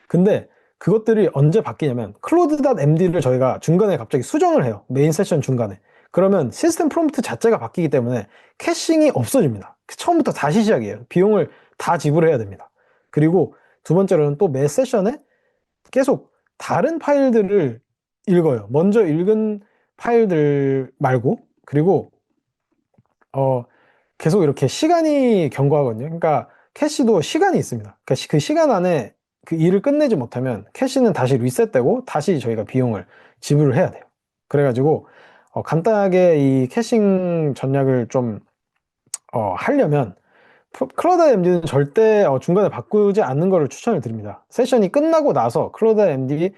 근데 그것들이 언제 바뀌냐면 클로드.md를 저희가 중간에 갑자기 수정을 해요. 메인 세션 중간에. 그러면 시스템 프롬프트 자체가 바뀌기 때문에 캐싱이 없어집니다. 처음부터 다시 시작이에요. 비용을 다 지불해야 됩니다. 그리고 두 번째로는 또 매 세션에 계속 다른 파일들을 읽어요. 먼저 읽은 파일들 말고. 그리고 계속 이렇게 시간이 경과하거든요. 그러니까 캐시도 시간이 있습니다. 그러니까 그 시간 안에 그 일을 끝내지 못하면 캐시는 다시 리셋되고 다시 저희가 비용을 지불을 해야 돼요. 그래가지고 간단하게 이 캐싱 전략을 좀 하려면 클로드.md는 절대 중간에 바꾸지 않는 것을 추천을 드립니다. 세션이 끝나고 나서 클로드.md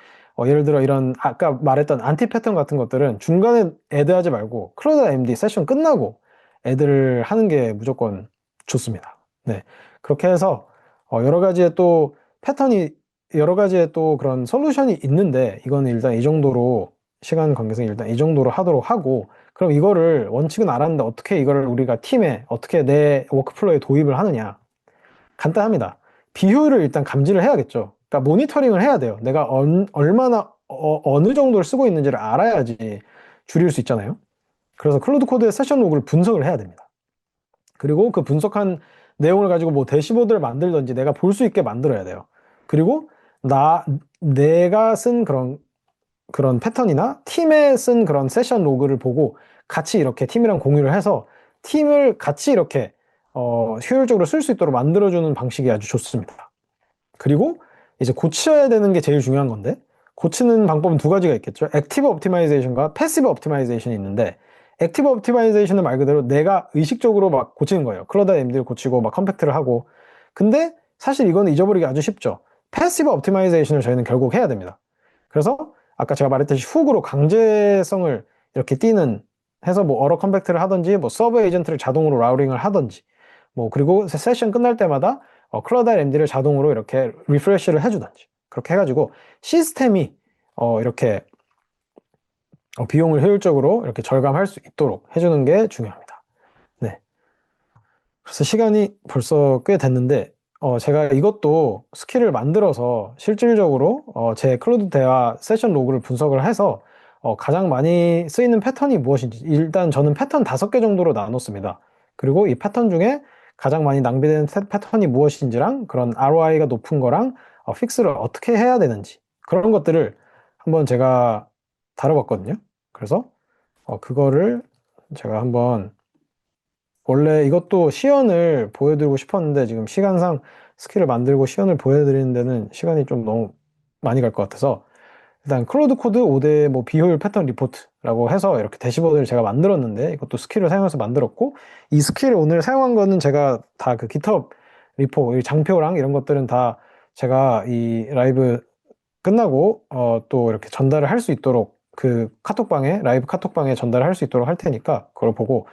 예를 들어 이런 아까 말했던 안티 패턴 같은 것들은 중간에 애드하지 말고 클로드.md 세션 끝나고 애드를 하는 게 무조건 좋습니다. 네, 그렇게 해서 여러 가지의 또 패턴이 여러 가지의 또 그런 솔루션이 있는데 이거는 일단 이 정도로 시간 관계상 일단 이 정도로 하도록 하고 그럼 이거를 원칙은 알았는데 어떻게 이거를 우리가 팀에 어떻게 내 워크플로우에 도입을 하느냐 간단합니다. 비효율을 일단 감지를 해야겠죠. 그러니까 모니터링을 해야 돼요. 내가 얼마나 어느 정도를 쓰고 있는지를 알아야지 줄일 수 있잖아요. 그래서 클로드 코드의 세션 로그를 분석을 해야 됩니다. 그리고 그 분석한 내용을 가지고 뭐 대시보드를 만들든지 내가 볼 수 있게 만들어야 돼요. 그리고 내가 쓴 그런 패턴이나 팀에 쓴 그런 세션 로그를 보고 같이 이렇게 팀이랑 공유를 해서 팀을 같이 이렇게 효율적으로 쓸 수 있도록 만들어주는 방식이 아주 좋습니다. 그리고 이제 고쳐야 되는 게 제일 중요한 건데, 고치는 방법은 두 가지가 있겠죠. 액티브 옵티마이제이션과 패시브 옵티마이제이션이 있는데, 액티브 옵티마이제이션은 말 그대로 내가 의식적으로 막 고치는 거예요. 클러다 MD를 고치고 막 컴팩트를 하고. 근데 사실 이거는 잊어버리기 아주 쉽죠. 패시브 옵티마이제이션을 저희는 결국 해야 됩니다. 그래서 아까 제가 말했듯이 훅으로 강제성을 이렇게 띄는 해서 뭐 어로 컴팩트를 하든지 뭐 서브 에이전트를 자동으로 라우링을 하든지 뭐 그리고 세션 끝날 때마다 클러다 MD를 자동으로 이렇게 리프레시를 해주든지 그렇게 해가지고 시스템이 이렇게 비용을 효율적으로 이렇게 절감할 수 있도록 해주는 게 중요합니다. 네. 그래서 시간이 벌써 꽤 됐는데 제가 이것도 스킬을 만들어서 실질적으로 제 클로드 대화 세션 로그를 분석을 해서 가장 많이 쓰이는 패턴이 무엇인지 일단 저는 패턴 5개 정도로 나눴습니다. 그리고 이 패턴 중에 가장 많이 낭비되는 패턴이 무엇인지랑 그런 ROI가 높은 거랑 픽스를 어떻게 해야 되는지 그런 것들을 한번 제가 다뤄봤거든요. 그래서 그거를 제가 한번 원래 이것도 시연을 보여드리고 싶었는데 지금 시간상 스킬을 만들고 시연을 보여드리는 데는 시간이 좀 너무 많이 갈 것 같아서 일단 클로드 코드 5대 뭐 비효율 패턴 리포트라고 해서 이렇게 대시보드를 제가 만들었는데 이것도 스킬을 사용해서 만들었고 이 스킬을 오늘 사용한 거는 제가 다 그 깃허브 리포, 이 장표랑 이런 것들은 다 제가 이 라이브 끝나고 또 이렇게 전달을 할 수 있도록 그 카톡방에 라이브 카톡방에 전달을 할 수 있도록 할 테니까 그걸 보고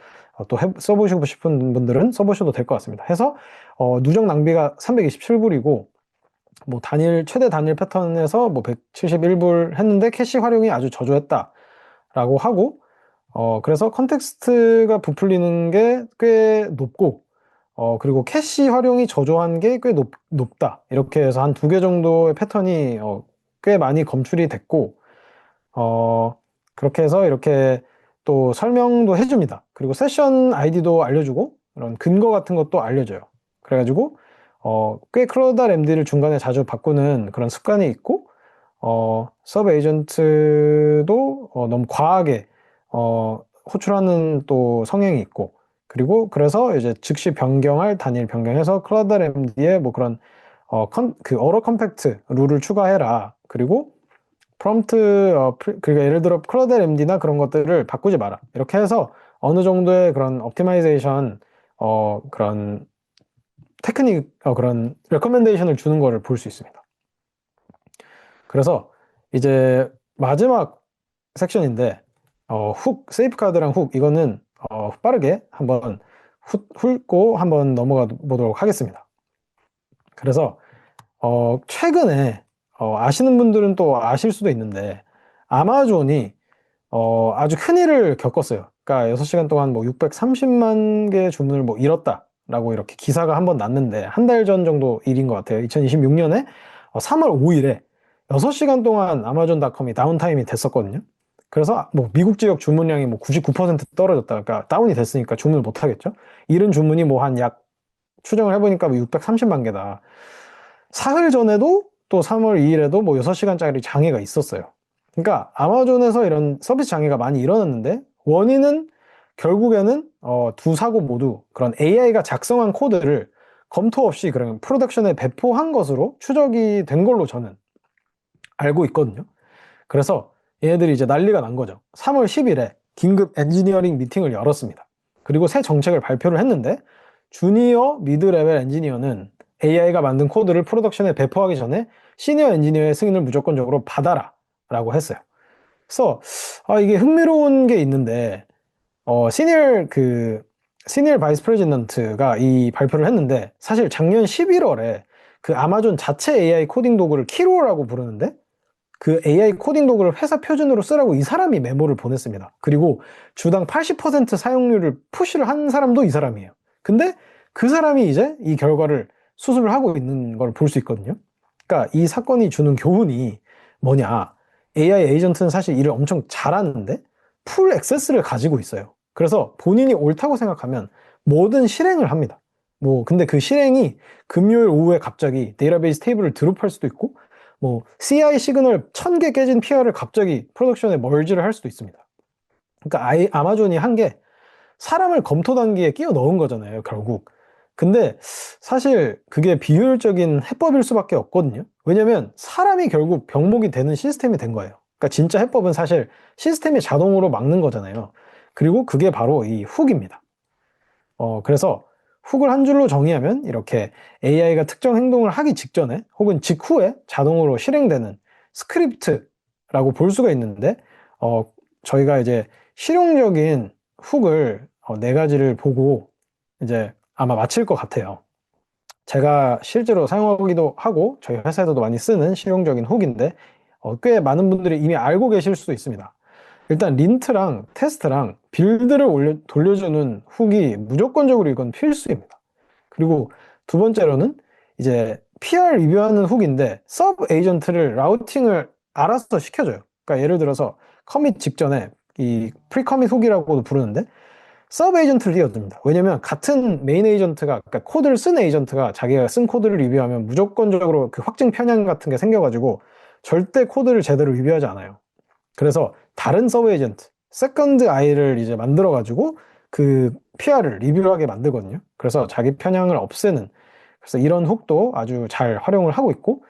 또 써보시고 싶은 분들은 써보셔도 될 것 같습니다. 해서 누적 낭비가 327불이고 뭐 최대 단일 패턴에서 뭐 171불 했는데 캐시 활용이 아주 저조했다라고 하고 그래서 컨텍스트가 부풀리는 게 꽤 높고 그리고 캐시 활용이 저조한 게 꽤 높다 이렇게 해서 한 2개 정도의 패턴이 꽤 많이 검출이 됐고 그렇게 해서 이렇게 또 설명도 해줍니다. 그리고 세션 아이디도 알려주고 이런 근거 같은 것도 알려줘요. 그래가지고 꽤 클로다 램디를 중간에 자주 바꾸는 그런 습관이 있고 서브 에이전트도 너무 과하게 호출하는 또 성향이 있고 그리고 그래서 이제 즉시 변경할 단일 변경해서 클로다 램디에 뭐 그런 그 어로 컴팩트 룰을 추가해라. 그리고 프롬프트 그러니까 예를 들어 클로드 MD나 그런 것들을 바꾸지 마라 이렇게 해서 어느 정도의 그런 옵티마이제이션 그런 테크닉 그런 레커멘데이션을 주는 거를 볼 수 있습니다. 그래서 이제 마지막 섹션인데 훅 세이프카드랑 훅 이거는 빠르게 한번 훑고 한번 넘어가 보도록 하겠습니다. 그래서 최근에 아시는 분들은 또 아실 수도 있는데 아마존이 아주 큰 일을 겪었어요. 그러니까 6시간 동안 뭐 630만 개 주문을 뭐 잃었다라고 이렇게 기사가 한번 났는데 한 달 전 정도 일인 것 같아요. 2026년에 3월 5일에 6시간 동안 아마존닷컴이 다운타임이 됐었거든요. 그래서 뭐 미국 지역 주문량이 뭐 99% 떨어졌다. 그러니까 다운이 됐으니까 주문을 못 하겠죠. 잃은 주문이 뭐 한 약 추정을 해보니까 뭐 630만 개다. 사흘 전에도 또 3월 2일에도 뭐 6시간짜리 장애가 있었어요. 그러니까 아마존에서 이런 서비스 장애가 많이 일어났는데 원인은 결국에는 두 사고 모두 그런 AI가 작성한 코드를 검토 없이 그런 프로덕션에 배포한 것으로 추적이 된 걸로 저는 알고 있거든요. 그래서 얘네들이 이제 난리가 난 거죠. 3월 10일에 긴급 엔지니어링 미팅을 열었습니다. 그리고 새 정책을 발표를 했는데 주니어 미드 레벨 엔지니어는 AI가 만든 코드를 프로덕션에 배포하기 전에 시니어 엔지니어의 승인을 무조건적으로 받아라 라고 했어요. 그래서 이게 흥미로운 게 있는데 시니어 바이스 프레지던트가 이 발표를 했는데 사실 작년 11월에 그 아마존 자체 AI 코딩 도구를 키로라고 부르는데 그 AI 코딩 도구를 회사 표준으로 쓰라고 이 사람이 메모를 보냈습니다. 그리고 주당 80% 사용률을 푸시를 한 사람도 이 사람이에요. 근데 그 사람이 이제 이 결과를 수습을 하고 있는 걸 볼 수 있거든요. 그러니까 이 사건이 주는 교훈이 뭐냐? AI 에이전트는 사실 일을 엄청 잘하는데 풀 액세스를 가지고 있어요. 그래서 본인이 옳다고 생각하면 뭐든 실행을 합니다. 뭐 근데 그 실행이 금요일 오후에 갑자기 데이터베이스 테이블을 드롭할 수도 있고 뭐 CI 시그널 1000개 깨진 PR을 갑자기 프로덕션에 멀지를 할 수도 있습니다. 그러니까 아마존이 한 게 사람을 검토 단계에 끼워 넣은 거잖아요, 결국. 근데 사실 그게 비효율적인 해법일 수밖에 없거든요. 왜냐면 사람이 결국 병목이 되는 시스템이 된 거예요. 그러니까 진짜 해법은 사실 시스템이 자동으로 막는 거잖아요. 그리고 그게 바로 이 훅입니다. 그래서 훅을 한 줄로 정의하면 이렇게 AI가 특정 행동을 하기 직전에 혹은 직후에 자동으로 실행되는 스크립트라고 볼 수가 있는데, 저희가 이제 실용적인 훅을 네 가지를 보고 이제 아마 마칠 것 같아요. 제가 실제로 사용하기도 하고 저희 회사에서도 많이 쓰는 실용적인 훅인데 꽤 많은 분들이 이미 알고 계실 수도 있습니다. 일단 린트랑 테스트랑 빌드를 돌려주는 훅이 무조건적으로 이건 필수입니다. 그리고 두 번째로는 이제 PR 리뷰하는 훅인데 서브 에이전트를 라우팅을 알아서 시켜줘요. 그러니까 예를 들어서 커밋 직전에 이 프리커밋 훅이라고도 부르는데 서브 에이전트를 띄워줍니다. 왜냐면 같은 메인 에이전트가, 그러니까 코드를 쓴 에이전트가 자기가 쓴 코드를 리뷰하면 무조건적으로 그 확증 편향 같은 게 생겨가지고 절대 코드를 제대로 리뷰하지 않아요. 그래서 다른 서브 에이전트, 세컨드 아이를 이제 만들어가지고 그 PR을 리뷰하게 만들거든요. 그래서 자기 편향을 없애는, 그래서 이런 훅도 아주 잘 활용을 하고 있고,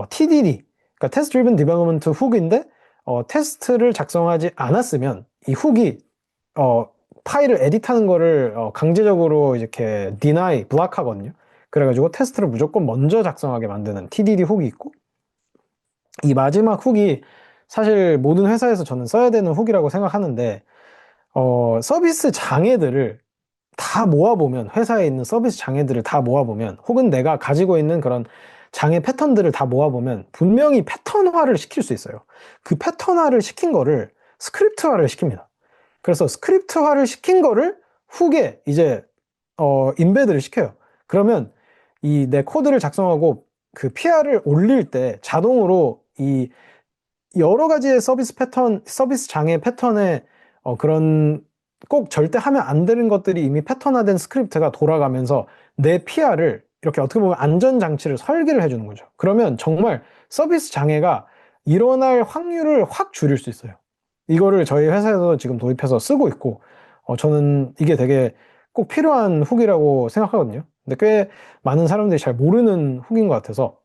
TDD, 그러니까 테스트 드리븐 디벨롭먼트 훅인데, 테스트를 작성하지 않았으면 이 훅이 파일을 에디트하는 거를 강제적으로 이렇게 deny, 블락하거든요. 그래가지고 테스트를 무조건 먼저 작성하게 만드는 TDD 훅이 있고, 이 마지막 훅이 사실 모든 회사에서 저는 써야 되는 훅이라고 생각하는데, 서비스 장애들을 다 모아보면, 회사에 있는 서비스 장애들을 다 모아보면, 혹은 내가 가지고 있는 그런 장애 패턴들을 다 모아보면 분명히 패턴화를 시킬 수 있어요. 그 패턴화를 시킨 거를 스크립트화를 시킵니다. 그래서 스크립트화를 시킨 거를 훅에 이제 인베드를 시켜요. 그러면 이 내 코드를 작성하고 그 PR을 올릴 때 자동으로 이 여러 가지의 서비스 패턴, 서비스 장애 패턴에 그런 꼭 절대 하면 안 되는 것들이 이미 패턴화된 스크립트가 돌아가면서 내 PR을 이렇게 어떻게 보면 안전장치를 설계를 해주는 거죠. 그러면 정말 서비스 장애가 일어날 확률을 확 줄일 수 있어요. 이거를 저희 회사에서 지금 도입해서 쓰고 있고, 저는 이게 되게 꼭 필요한 훅이라고 생각하거든요. 근데 꽤 많은 사람들이 잘 모르는 훅인 것 같아서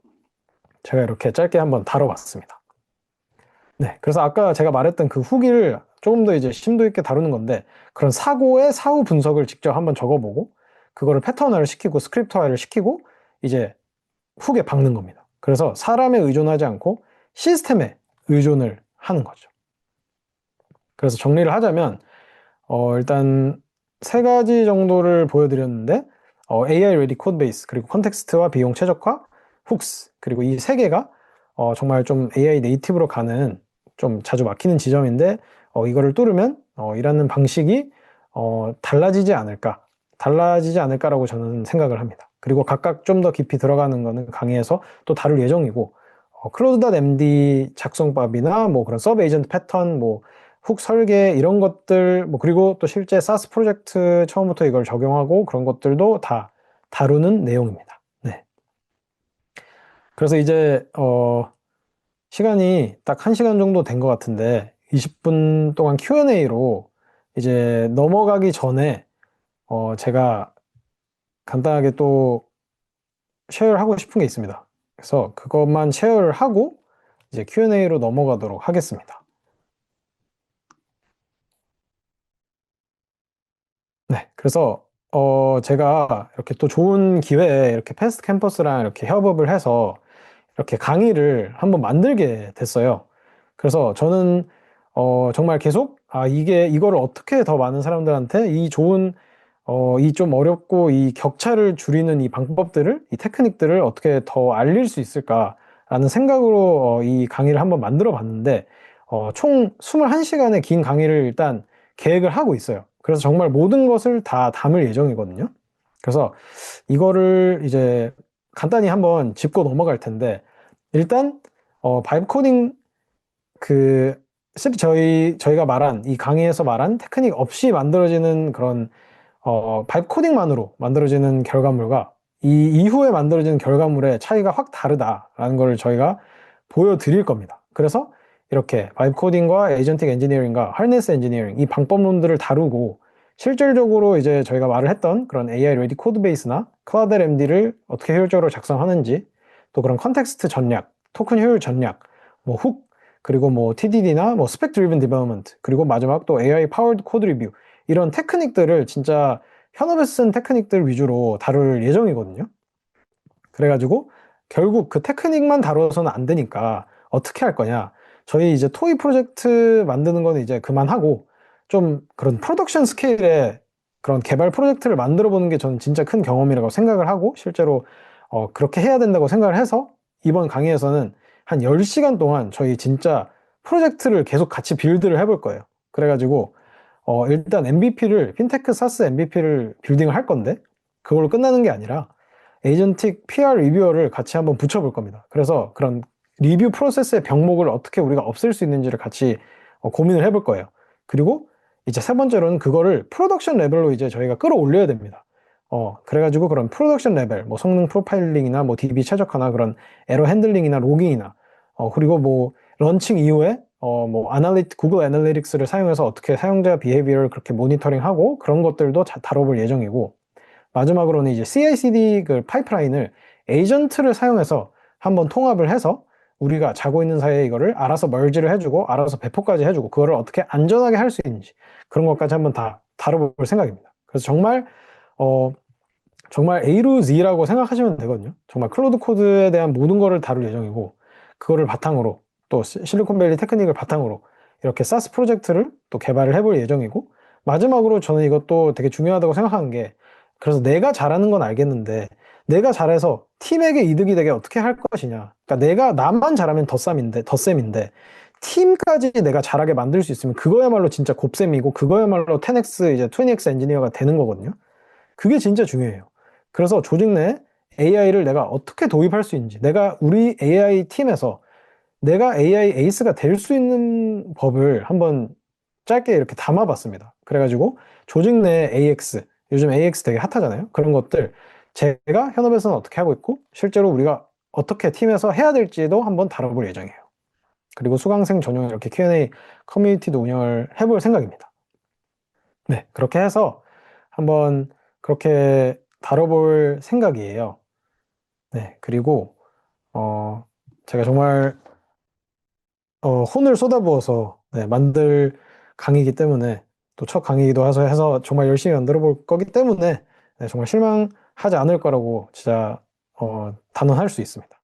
제가 이렇게 짧게 한번 다뤄봤습니다. 네, 그래서 아까 제가 말했던 그 후기를 조금 더 이제 심도 있게 다루는 건데, 그런 사고의 사후 분석을 직접 한번 적어보고 그거를 패턴화를 시키고 스크립트화를 시키고 이제 훅에 박는 겁니다. 그래서 사람에 의존하지 않고 시스템에 의존을 하는 거죠. 그래서 정리를 하자면 일단 세 가지 정도를 보여드렸는데, AI Ready Code Base, 그리고 컨텍스트와 비용 최적화, 훅스, 그리고 이 세 개가 정말 좀 AI 네이티브로 가는 좀 자주 막히는 지점인데, 이거를 뚫으면 일하는 방식이 달라지지 않을까라고 저는 생각을 합니다. 그리고 각각 좀 더 깊이 들어가는 거는 강의에서 또 다룰 예정이고, 클로드.md 작성법이나 뭐 그런 서브 에이전트 패턴, 뭐 훅 설계 이런 것들, 뭐 그리고 또 실제 사스 프로젝트 처음부터 이걸 적용하고 그런 것들도 다 다루는 내용입니다. 네. 그래서 이제 시간이 딱 1시간 정도 된 것 같은데 20분 동안 Q&A로 이제 넘어가기 전에 제가 간단하게 또 쉐어를 하고 싶은 게 있습니다. 그래서 그것만 쉐어를 하고 이제 Q&A로 넘어가도록 하겠습니다. 네, 그래서 제가 이렇게 또 좋은 기회에 이렇게 패스트 캠퍼스랑 이렇게 협업을 해서 이렇게 강의를 한번 만들게 됐어요. 그래서 저는 정말 계속 이거를 어떻게 더 많은 사람들한테 이 좋은 이 좀 어렵고 이 격차를 줄이는 이 방법들을, 이 테크닉들을 어떻게 더 알릴 수 있을까라는 생각으로 이 강의를 한번 만들어 봤는데, 총 21시간의 긴 강의를 일단 계획을 하고 있어요. 그래서 정말 모든 것을 다 담을 예정이거든요. 그래서 이거를 이제 간단히 한번 짚고 넘어갈 텐데, 일단 바이브 코딩 그 저희가 말한 이 강의에서 말한 테크닉 없이 만들어지는 그런 바이브 코딩만으로 만들어지는 결과물과 이 이후에 만들어지는 결과물의 차이가 확 다르다라는 걸 저희가 보여드릴 겁니다. 그래서 이렇게 바이브 코딩과 에이전틱 엔지니어링과 하네스 엔지니어링 이 방법론들을 다루고 실질적으로 이제 저희가 말을 했던 그런 AI 레디 코드 베이스나 클라우드 MD를 어떻게 효율적으로 작성하는지 또 그런 컨텍스트 전략, 토큰 효율 전략, 뭐 훅, 그리고 뭐 TDD나 뭐 스펙 드리븐 디벨롭먼트, 그리고 마지막 또 AI 파워드 코드 리뷰 이런 테크닉들을 진짜 현업에서 쓴 테크닉들 위주로 다룰 예정이거든요. 그래가지고 결국 그 테크닉만 다뤄서는 안 되니까 어떻게 할 거냐. 저희 이제 토이 프로젝트 만드는 거는 이제 그만하고 좀 그런 프로덕션 스케일의 그런 개발 프로젝트를 만들어 보는 게 저는 진짜 큰 경험이라고 생각을 하고 실제로 그렇게 해야 된다고 생각을 해서 이번 강의에서는 한 10시간 동안 저희 진짜 프로젝트를 계속 같이 빌드를 해볼 거예요. 그래가지고 일단 MVP를 핀테크 사스 MVP를 빌딩을 할 건데 그걸로 끝나는 게 아니라 에이전틱 PR 리뷰어를 같이 한번 붙여볼 겁니다. 그래서 그런 리뷰 프로세스의 병목을 어떻게 우리가 없앨 수 있는지를 같이 고민을 해볼 거예요. 그리고 이제 세 번째로는 그거를 프로덕션 레벨로 이제 저희가 끌어올려야 됩니다. 그래가지고 그런 프로덕션 레벨, 뭐 성능 프로파일링이나 뭐 DB 최적화나 그런 에러 핸들링이나 로깅이나 그리고 뭐 런칭 이후에 뭐 구글 애널리틱스를 사용해서 어떻게 사용자 비헤비어를 그렇게 모니터링하고 그런 것들도 다뤄볼 예정이고 마지막으로는 이제 CI/CD 그 파이프라인을 에이전트를 사용해서 한번 통합을 해서 우리가 자고 있는 사이에 이거를 알아서 멀지를 해주고 알아서 배포까지 해주고 그거를 어떻게 안전하게 할 수 있는지 그런 것까지 한번 다 다뤄볼 생각입니다. 그래서 어, 정말 A로 Z라고 생각하시면 되거든요. 정말 클로드 코드에 대한 모든 거를 다룰 예정이고 그거를 바탕으로 또 실리콘밸리 테크닉을 바탕으로 이렇게 사스 프로젝트를 또 개발을 해볼 예정이고 마지막으로 저는 이것도 되게 중요하다고 생각하는 게 그래서 내가 잘하는 건 알겠는데 내가 잘해서 팀에게 이득이 되게 어떻게 할 것이냐. 그러니까 내가 나만 잘하면 덧셈인데 팀까지 내가 잘하게 만들 수 있으면 그거야말로 진짜 곱셈이고 그거야말로 10x 이제 20x 엔지니어가 되는 거거든요. 그게 진짜 중요해요. 그래서 조직 내 AI를 내가 어떻게 도입할 수 있는지, 내가 우리 AI 팀에서 내가 AI 에이스가 될 수 있는 법을 한번 짧게 이렇게 담아봤습니다. 그래가지고 조직 내 AX, 요즘 AX 되게 핫하잖아요. 그런 것들 제가 현업에서는 어떻게 하고 있고 실제로 우리가 어떻게 팀에서 해야 될지도 한번 다뤄볼 예정이에요. 그리고 수강생 전용 이렇게 Q&A 커뮤니티도 운영을 해볼 생각입니다. 네, 그렇게 해서 한번 그렇게 다뤄볼 생각이에요. 네, 그리고 제가 정말 혼을 쏟아부어서 네, 만들 강의이기 때문에 또 첫 강의이기도 해서 정말 열심히 만들어 볼 거기 때문에 네, 정말 실망하지 않을 거라고 진짜 단언할 수 있습니다.